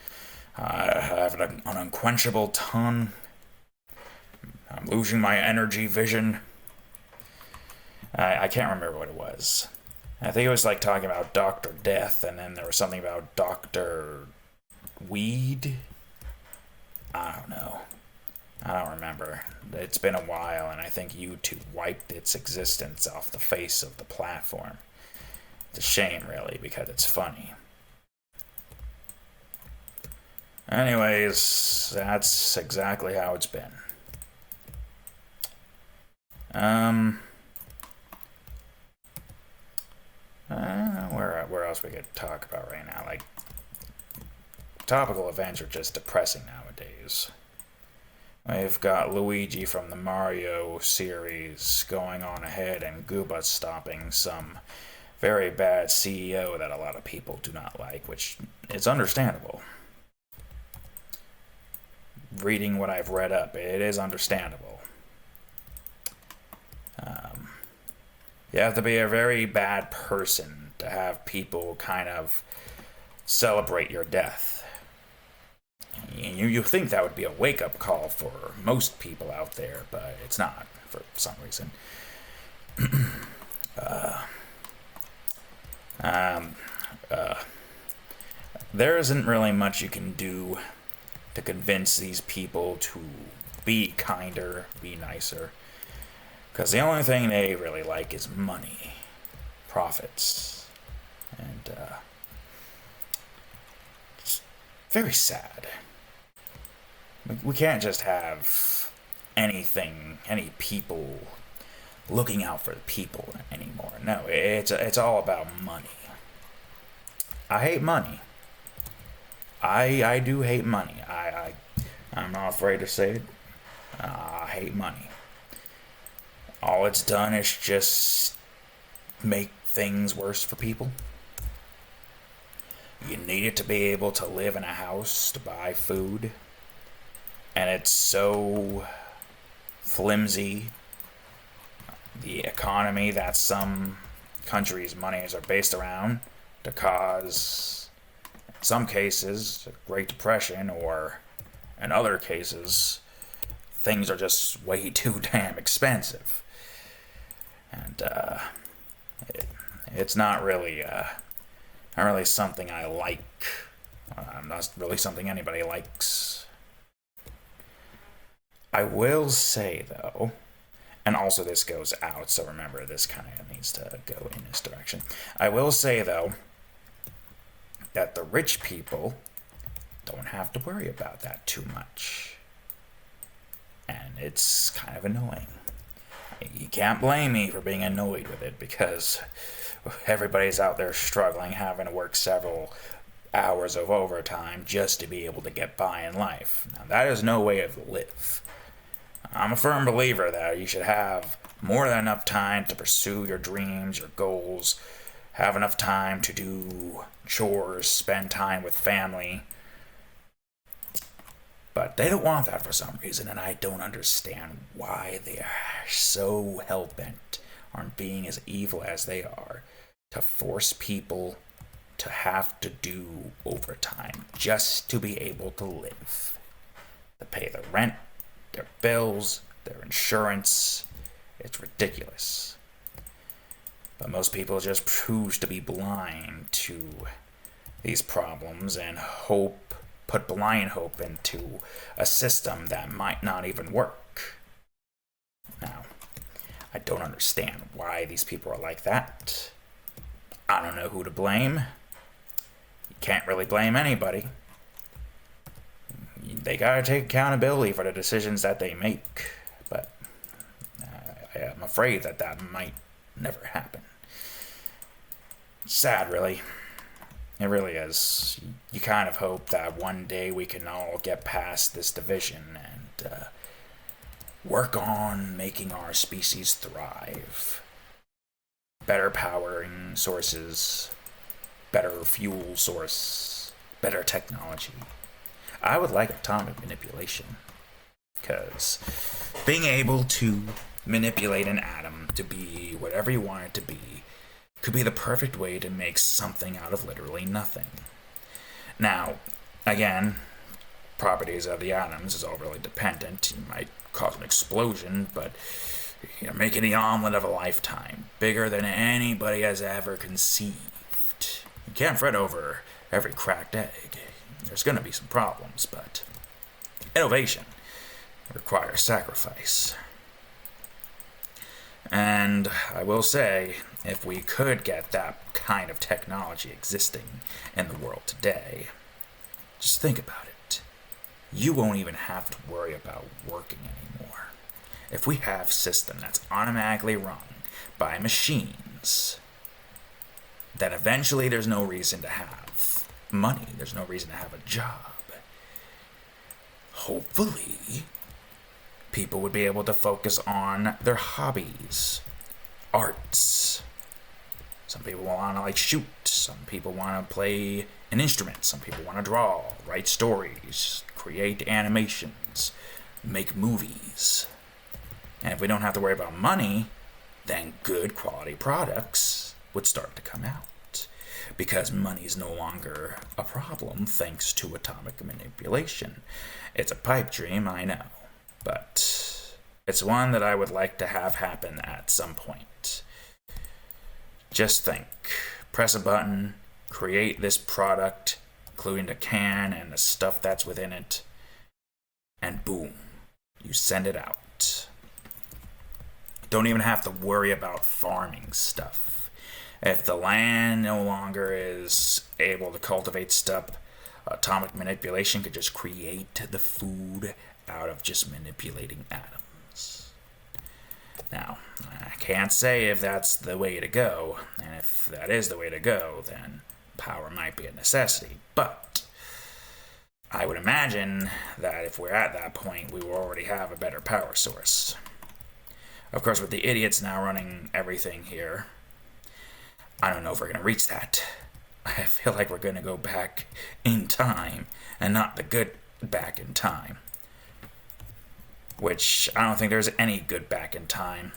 I have an unquenchable tongue. I'm losing my energy vision. I can't remember what it was. I think it was like talking about Dr. Death, and then there was something about Dr. Weed. I don't know. I don't remember. It's been a while, and I think YouTube wiped its existence off the face of the platform. It's a shame, really, because it's funny. Anyways, that's exactly how it's been. Where else we could talk about right now? Like, topical events are just depressing nowadays. We've got Luigi from the Mario series going on ahead and Gooba stopping some very bad CEO that a lot of people do not like, which is understandable. Reading what I've read up, it is understandable. You have to be a very bad person to have people kind of celebrate your death. You think that would be a wake-up call for most people out there, but it's not, for some reason. There isn't really much you can do to convince these people to be kinder, be nicer. Because the only thing they really like is money, profits, and it's very sad. We can't just have any people looking out for the people anymore. No, it's all about money. I hate money. I do hate money. I'm not afraid to say it. I hate money. All it's done is just make things worse for people. You need it to be able to live in a house, to buy food. And it's so flimsy. The economy that some countries' monies are based around to cause, in some cases, a Great Depression, or in other cases, things are just way too damn expensive. And it's not really something I like. Not really something anybody likes. I will say, though, and also this goes out, so remember, this kind of needs to go in this direction. I will say, though, that the rich people don't have to worry about that too much. And it's kind of annoying. You can't blame me for being annoyed with it, because everybody's out there struggling, having to work several hours of overtime just to be able to get by in life. Now, that is no way to live. I'm a firm believer that you should have more than enough time to pursue your dreams, your goals, have enough time to do chores, spend time with family. But they don't want that for some reason, and I don't understand why they are so hell-bent on being as evil as they are, to force people to have to do overtime just to be able to live. To pay their rent, their bills, their insurance. It's ridiculous. But most people just choose to be blind to these problems and put blind hope into a system that might not even work. Now, I don't understand why these people are like that. I don't know who to blame. You can't really blame anybody. They gotta take accountability for the decisions that they make, but I'm afraid that might never happen. Sad, really. It really is. You kind of hope that one day we can all get past this division and work on making our species thrive. Better powering sources, better fuel source, better technology. I would like atomic manipulation. Because being able to manipulate an atom to be whatever you want it to be could be the perfect way to make something out of literally nothing. Now, again, properties of the atoms is all really dependent. You might cause an explosion, but you're making the omelet of a lifetime, bigger than anybody has ever conceived. You can't fret over every cracked egg. There's going to be some problems, but innovation requires sacrifice. And I will say, if we could get that kind of technology existing in the world today, just think about it. You won't even have to worry about working anymore. If we have a system that's automatically run by machines, then eventually there's no reason to have money. There's no reason to have a job. Hopefully, people would be able to focus on their hobbies, arts. Some people want to shoot. Some people want to play an instrument. Some people want to draw, write stories, create animations, make movies. And if we don't have to worry about money, then good quality products would start to come out. Because money is no longer a problem thanks to atomic manipulation. It's a pipe dream, I know. But it's one that I would like to have happen at some point. Just think. Press a button, create this product, including the can and the stuff that's within it, and boom, you send it out. Don't even have to worry about farming stuff. If the land no longer is able to cultivate stuff, atomic manipulation could just create the food out of just manipulating atoms. Now, I can't say if that's the way to go, and if that is the way to go, then power might be a necessity, but I would imagine that if we're at that point, we will already have a better power source. Of course, with the idiots now running everything here, I don't know if we're going to reach that. I feel like we're going to go back in time, and not the good back in time. Which, I don't think there's any good back in time.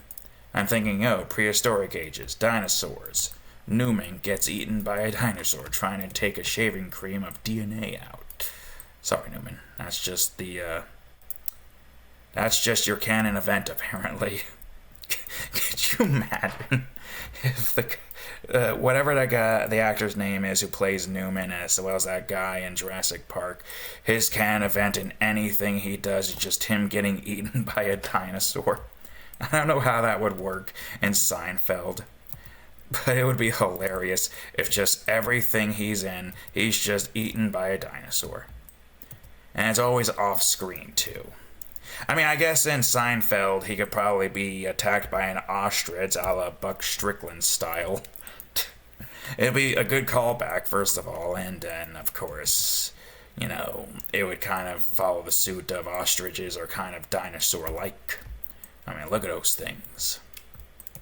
I'm thinking, prehistoric ages, dinosaurs. Newman gets eaten by a dinosaur trying to take a shaving cream of DNA out. Sorry, Newman. That's just your canon event, apparently. Could you imagine if whatever that guy, the actor's name is who plays Newman, as well as that guy in Jurassic Park, his canon event in anything he does is just him getting eaten by a dinosaur? I don't know how that would work in Seinfeld, but it would be hilarious if just everything he's in, he's just eaten by a dinosaur. And it's always off screen, too. I mean, I guess in Seinfeld, he could probably be attacked by an ostrich a la Buck Strickland style. It'd be a good callback, first of all, and then, of course, it would kind of follow the suit of ostriches are kind of dinosaur-like. I mean, look at those things.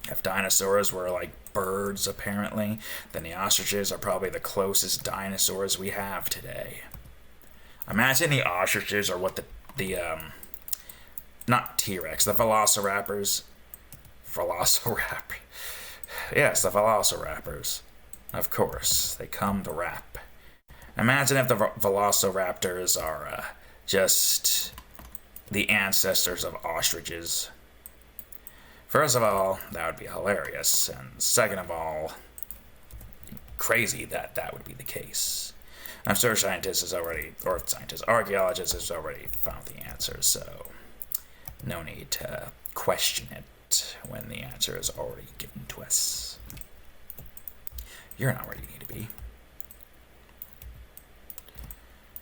If dinosaurs were like birds, apparently, then the ostriches are probably the closest dinosaurs we have today. Imagine the ostriches are what the not T-Rex, the velociraptors. Yes, the velociraptors. Of course, they come to rap. Imagine if the velociraptors are just the ancestors of ostriches. First of all, that would be hilarious, and second of all, crazy that would be the case. I'm sure archaeologists have already found the answer, so no need to question it when the answer is already given to us. You're not where you need to be.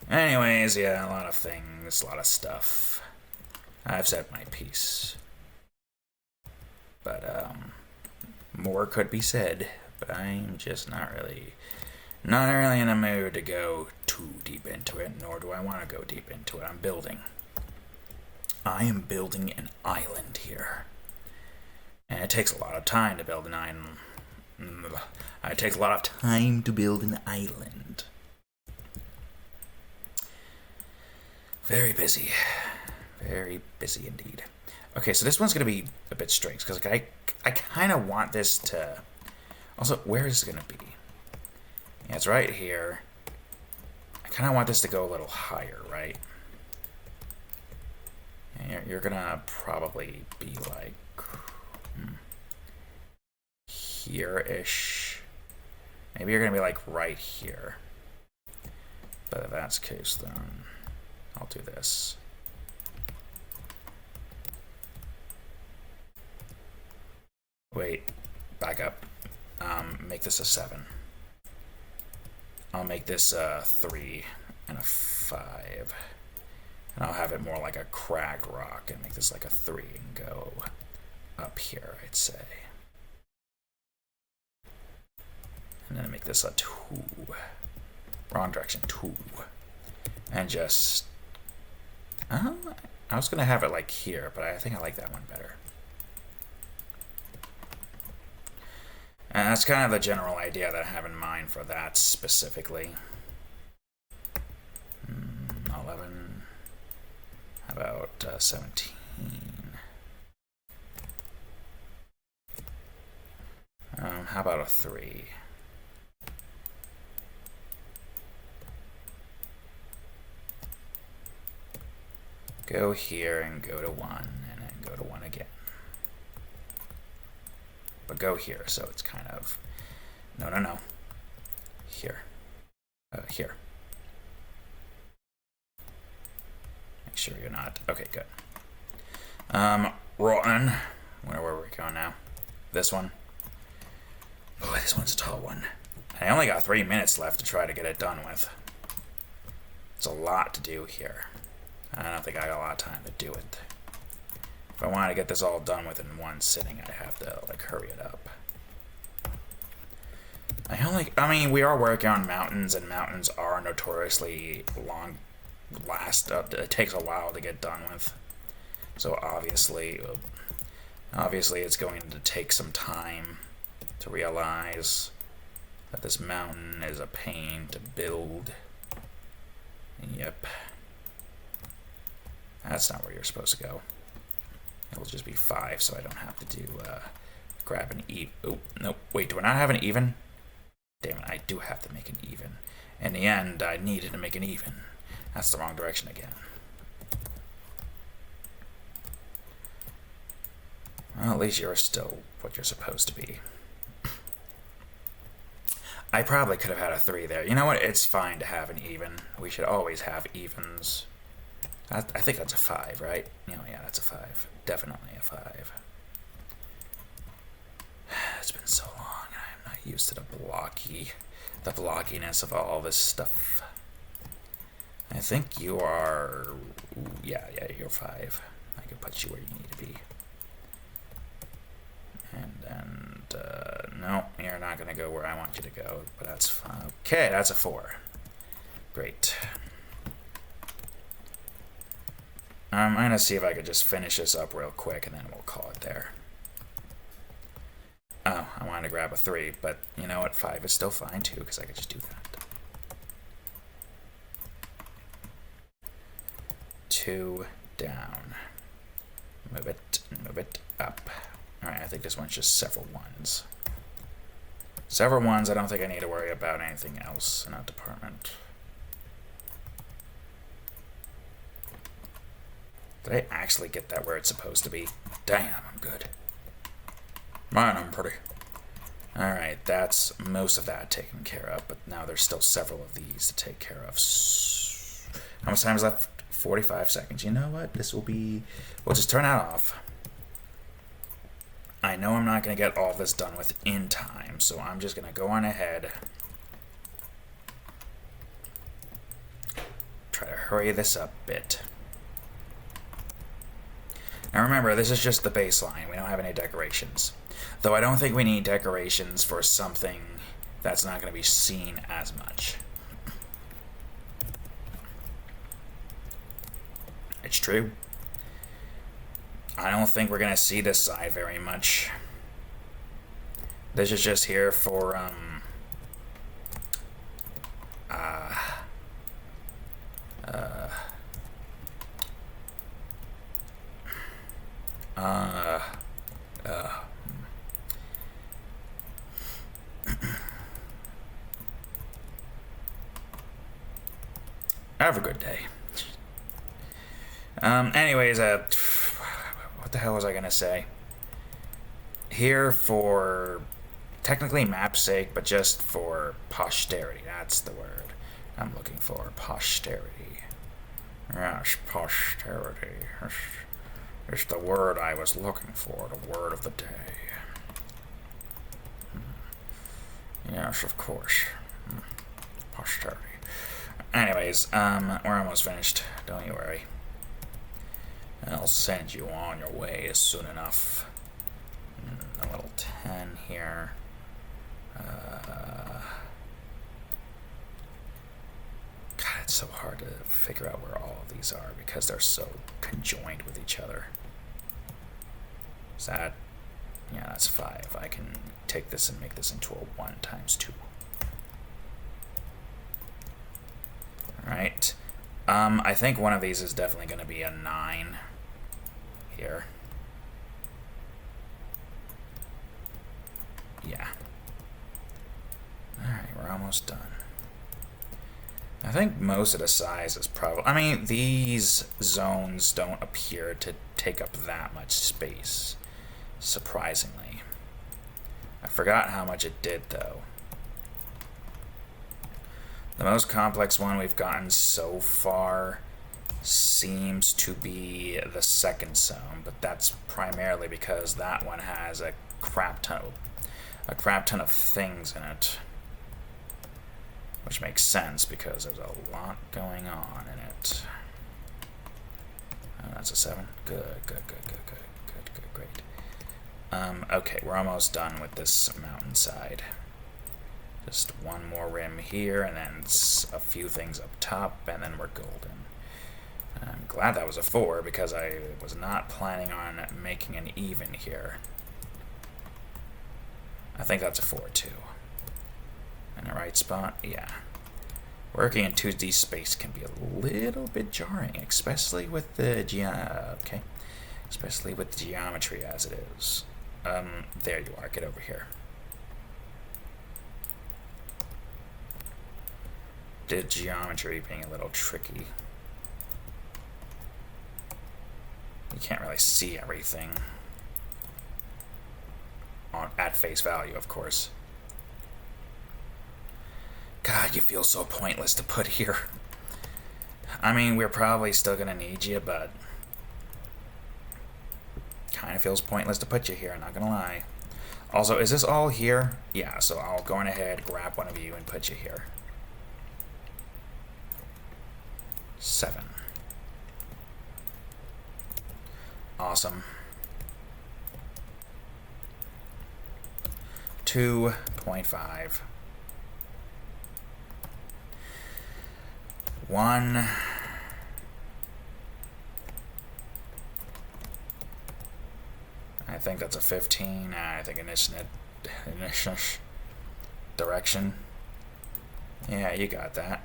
Anyways, yeah, a lot of things, a lot of stuff. I've said my piece. But, more could be said, but I'm just not really in a mood to go too deep into it, nor do I want to go deep into it. I am building an island here. And it takes a lot of time to build an island. It takes a lot of time to build an island. Very busy. Very busy indeed. Okay, so this one's going to be a bit strange, because like, I kind of want this to... Also, where is it going to be? Yeah, it's right here. I kind of want this to go a little higher, right? And you're going to probably be like... here-ish. Maybe you're going to be like right here. But if that's the case, then I'll do this. Wait, back up. Make this a 7. I'll make this a 3 and a 5. And I'll have it more like a cracked rock and make this like a 3 and go up here, I'd say. And then make this a 2. Wrong direction, 2. And just... I was going to have it like here, but I think I like that one better. And that's kind of the general idea that I have in mind for that specifically. 11. How about 17? How about a 3? Go here and go to 1, and then go to 1 again. But go here, so it's kind of... No. Here. Here. Make sure you're not... Okay, good. Rotten. Where were we going now? This one. Oh, this one's a tall one. I only got 3 minutes left to try to get it done with. It's a lot to do here. I don't think I got a lot of time to do it. If I wanted to get this all done within one sitting, I'd have to, like, hurry it up. I mean, we are working on mountains, and mountains are notoriously it takes a while to get done with. So obviously it's going to take some time to realize that this mountain is a pain to build. Yep. That's not where you're supposed to go. It'll just be 5, so I don't have to do grab an even. Oh, nope. Wait, do I not have an even? Damn it, I do have to make an even. In the end, I needed to make an even. That's the wrong direction again. Well, at least you're still what you're supposed to be. I probably could have had a 3 there. You know what? It's fine to have an even. We should always have evens. I think that's a 5, right? Yeah, that's a 5. Definitely a 5. It's been so long, and I'm not used to the blockiness of all this stuff. I think you are... Yeah, you're 5. I can put you where you need to be. And no, you're not going to go where I want you to go, but that's fine. Okay, that's a 4. Great. I'm going to see if I could just finish this up real quick, and then we'll call it there. Oh, I wanted to grab a 3, but you know what? 5 is still fine, too, because I could just do that. 2 down. Move it up. Alright, I think this one's just several 1s. Several 1s, I don't think I need to worry about anything else in that department. Did I actually get that where it's supposed to be? Damn, I'm good. Man, I'm pretty. Alright, that's most of that taken care of, but now there's still several of these to take care of. How much time is left? 45 seconds. You know what? This will be... We'll just turn that off. I know I'm not going to get all this done within time, so I'm just going to go on ahead. Try to hurry this up a bit. Now remember, this is just the baseline. We don't have any decorations. Though I don't think we need decorations for something that's not going to be seen as much. It's true. I don't think we're going to see this side very much. This is just here for, Have a good day. Anyways, what the hell was I gonna say? Here for technically map's sake, but just for posterity. That's the word I'm looking for. Posterity. Yes, posterity. It's the word I was looking for. The word of the day. Yes, of course. Posterity. Anyways, we're almost finished. Don't you worry. I'll send you on your way soon enough. A little 10 here. God, it's so hard to figure out where all of these are because they're so conjoined with each other. Is that... Yeah, that's 5. I can take this and make this into a 1 times 2. Alright. I think one of these is definitely going to be a 9 here. Yeah. Alright, we're almost done. I think most of the size is probably... I mean, these zones don't appear to take up that much space, surprisingly. I forgot how much it did, though. The most complex one we've gotten so far seems to be the second zone, but that's primarily because that one has a crap ton of things in it, which makes sense because there's a lot going on in it. Oh, that's a 7. Good, great. Okay, we're almost done with this mountainside. Just one more rim here, and then a few things up top, and then we're golden. I'm glad that was a 4, because I was not planning on making an even here. I think that's a 4, too. In the right spot? Yeah. Working in 2D space can be a little bit jarring, especially with the especially with the geometry as it is. There you are. Get over here. The geometry being a little tricky. You can't really see everything at face value, of course. God, you feel so pointless to put here. I mean, we're probably still gonna need you, but kind of feels pointless to put you here, I'm not gonna lie. Also, is this all here? Yeah, so I'll go on ahead, grab one of you, and put you here. 7. Awesome. 2.5. 1. I think that's a 15. I think initial direction. Yeah, you got that.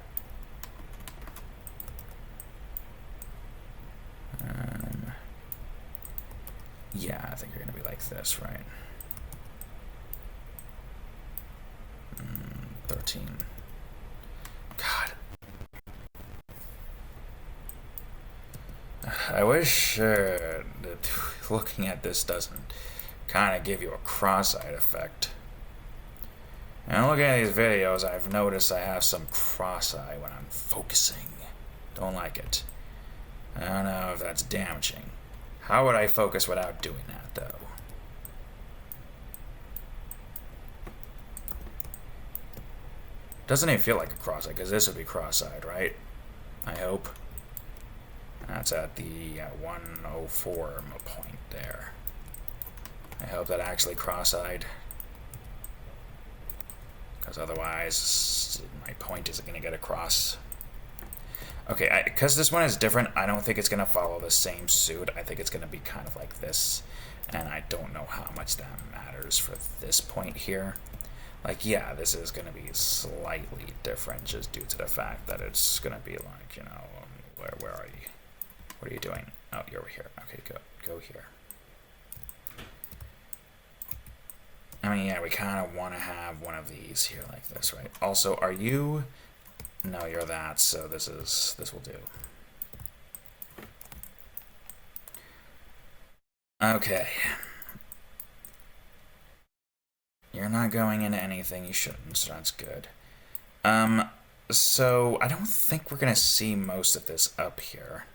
Yeah, I think you're gonna be like this, right? 13. God. I wish that looking at this doesn't kind of give you a cross-eyed effect. And looking at these videos, I've noticed I have some cross-eye when I'm focusing. Don't like it. I don't know if that's damaging. How would I focus without doing that, though? Doesn't even feel like a cross-eyed, because this would be cross-eyed, right? I hope. That's at the 104 point there. I hope that actually cross-eyed. Because otherwise, my point isn't going to get across. Okay, because this one is different, I don't think it's going to follow the same suit. I think it's going to be kind of like this. And I don't know how much that matters for this point here. Like, yeah, this is going to be slightly different just due to the fact that it's going to be like, you know, where are you? What are you doing? Oh, you're over here. Okay, go here. mean, yeah, we kind of want to have one of these here like this, right? Also, are you... No, you're that, so this will do. Okay. You're not going into anything you shouldn't, so that's good. So I don't think we're gonna see most of this up here.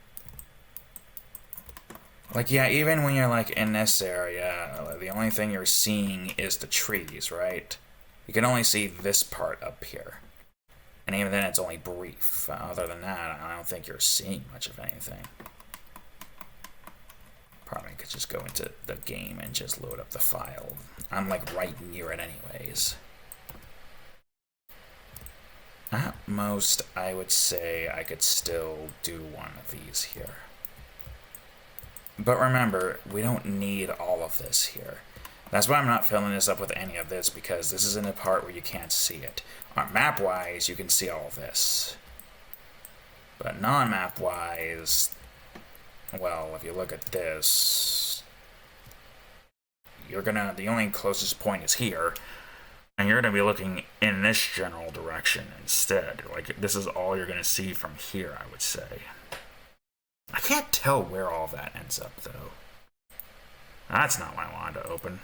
Like, yeah, even when you're, like, in this area, the only thing you're seeing is the trees, right? You can only see this part up here. And even then, it's only brief. Other than that, I don't think you're seeing much of anything. Probably could just go into the game and just load up the file. I'm, like, right near it anyways. At most, I would say I could still do one of these here. But remember, we don't need all of this here. That's why I'm not filling this up with any of this, because this is in a part where you can't see it. Map-wise, you can see all of this. But non-map-wise, well, if you look at this, the only closest point is here, and you're gonna be looking in this general direction instead. Like, this is all you're gonna see from here, I would say. I can't tell where all that ends up, though. That's not what I wanted to open.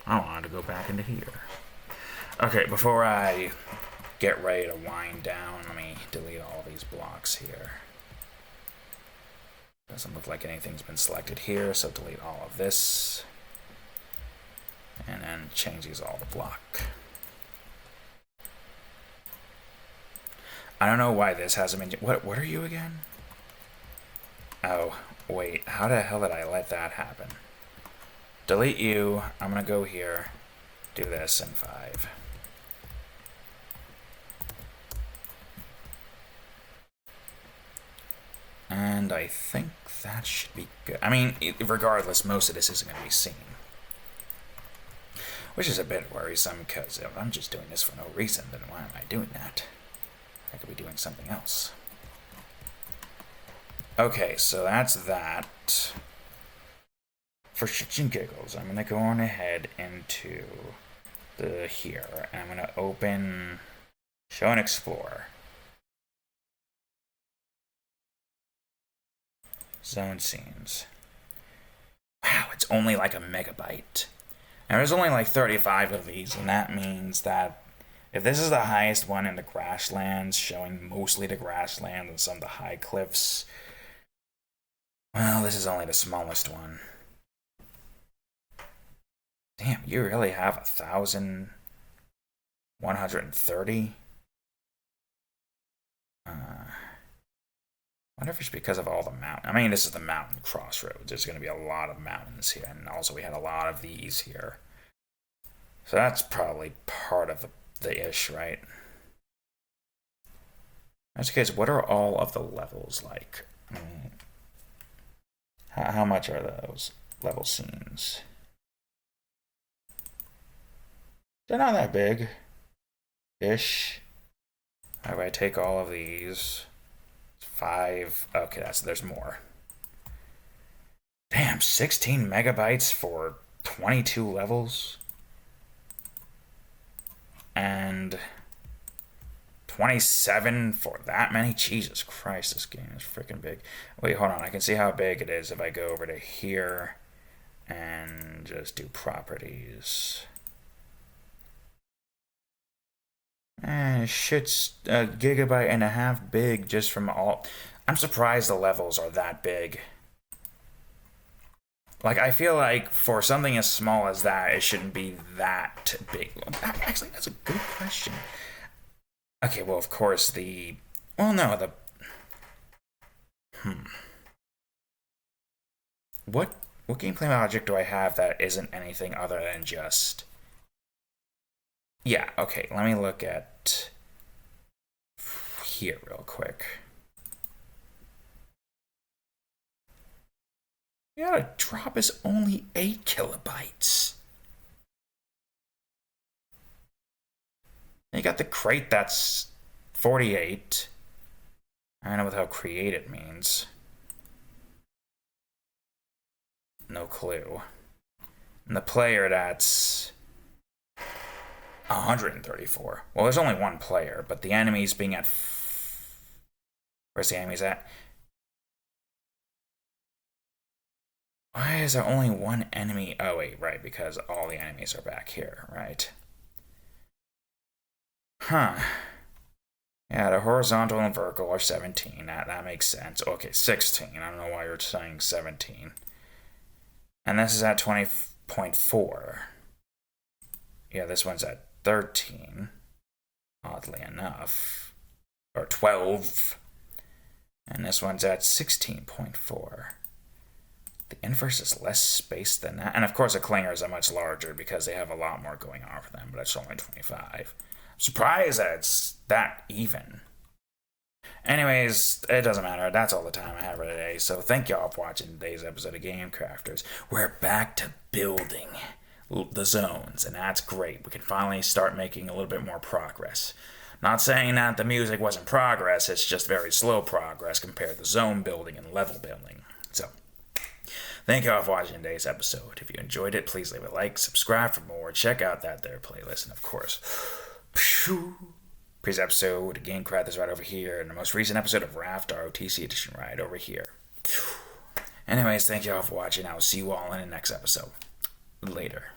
I wanted to go back into here. Okay, before I get ready to wind down, let me delete all these blocks here. Doesn't look like anything's been selected here, so delete all of this. And then change these all to block. I don't know why this hasn't been... What are you again? Oh, wait. How the hell did I let that happen? Delete you. I'm going to go here. Do this in 5. And I think that should be good. I mean, regardless, most of this isn't going to be seen. Which is a bit worrisome, because if I'm just doing this for no reason, then why am I doing that? I could be doing something else. Okay, so that's that. For shits and giggles, I'm going to go on ahead into the here, and I'm going to open Show and Explore. Zone scenes. Wow, it's only like a megabyte. Now, there's only like 35 of these, and that means that if this is the highest one in the grasslands, showing mostly the grasslands and some of the high cliffs, well, this is only the smallest one. Damn, you really have 1,130? I wonder if it's because of all the mountain. I mean, this is the mountain crossroads. There's going to be a lot of mountains here, and also we had a lot of these here. So that's probably part of the ish, right? In this case, what are all of the levels like? How much are those level scenes? They're not that big. Ish. How do I take all of these? 5. Okay, there's more. Damn, 16 megabytes for 22 levels? And 27 for that many? Jesus Christ, this game is freaking big. Wait, hold on. I can see how big it is if I go over to here and just do properties. And shit's a gigabyte and a half big just from all... I'm surprised the levels are that big. Like, I feel like for something as small as that, it shouldn't be that big. Actually, that's a good question. Okay, well, of course, Well, no, What gameplay logic do I have that isn't anything other than just... Yeah, okay, let me look at here real quick. Yeah, the drop is only 8 kilobytes. You got the crate that's 48. I don't know what how created means. No clue. And the player, that's 134. Well, there's only one player, but the enemies being at... Where's the enemies at? Why is there only one enemy? Oh, wait, right, because all the enemies are back here, right? Huh. Yeah, the horizontal and vertical are 17. That makes sense. Okay, 16. I don't know why you're saying 17. And this is at 20.4. Yeah, this one's at 13. Oddly enough. Or 12. And this one's at 16.4. The inverse is less space than that. And of course, the clingers are much larger because they have a lot more going on for them, but it's only 25. I'm surprised that it's that even. Anyways, it doesn't matter. That's all the time I have for today. So thank y'all for watching today's episode of Game Crafters. We're back to building the zones, and that's great. We can finally start making a little bit more progress. Not saying that the music wasn't progress, it's just very slow progress compared to zone building and level building. So, thank you all for watching today's episode. If you enjoyed it, please leave a like, subscribe for more, check out that there playlist, and of course, previous episode, Game Crafters right over here, and the most recent episode of Raft ROTC Edition right over here. Anyways, thank you all for watching. I will see you all in the next episode. Later.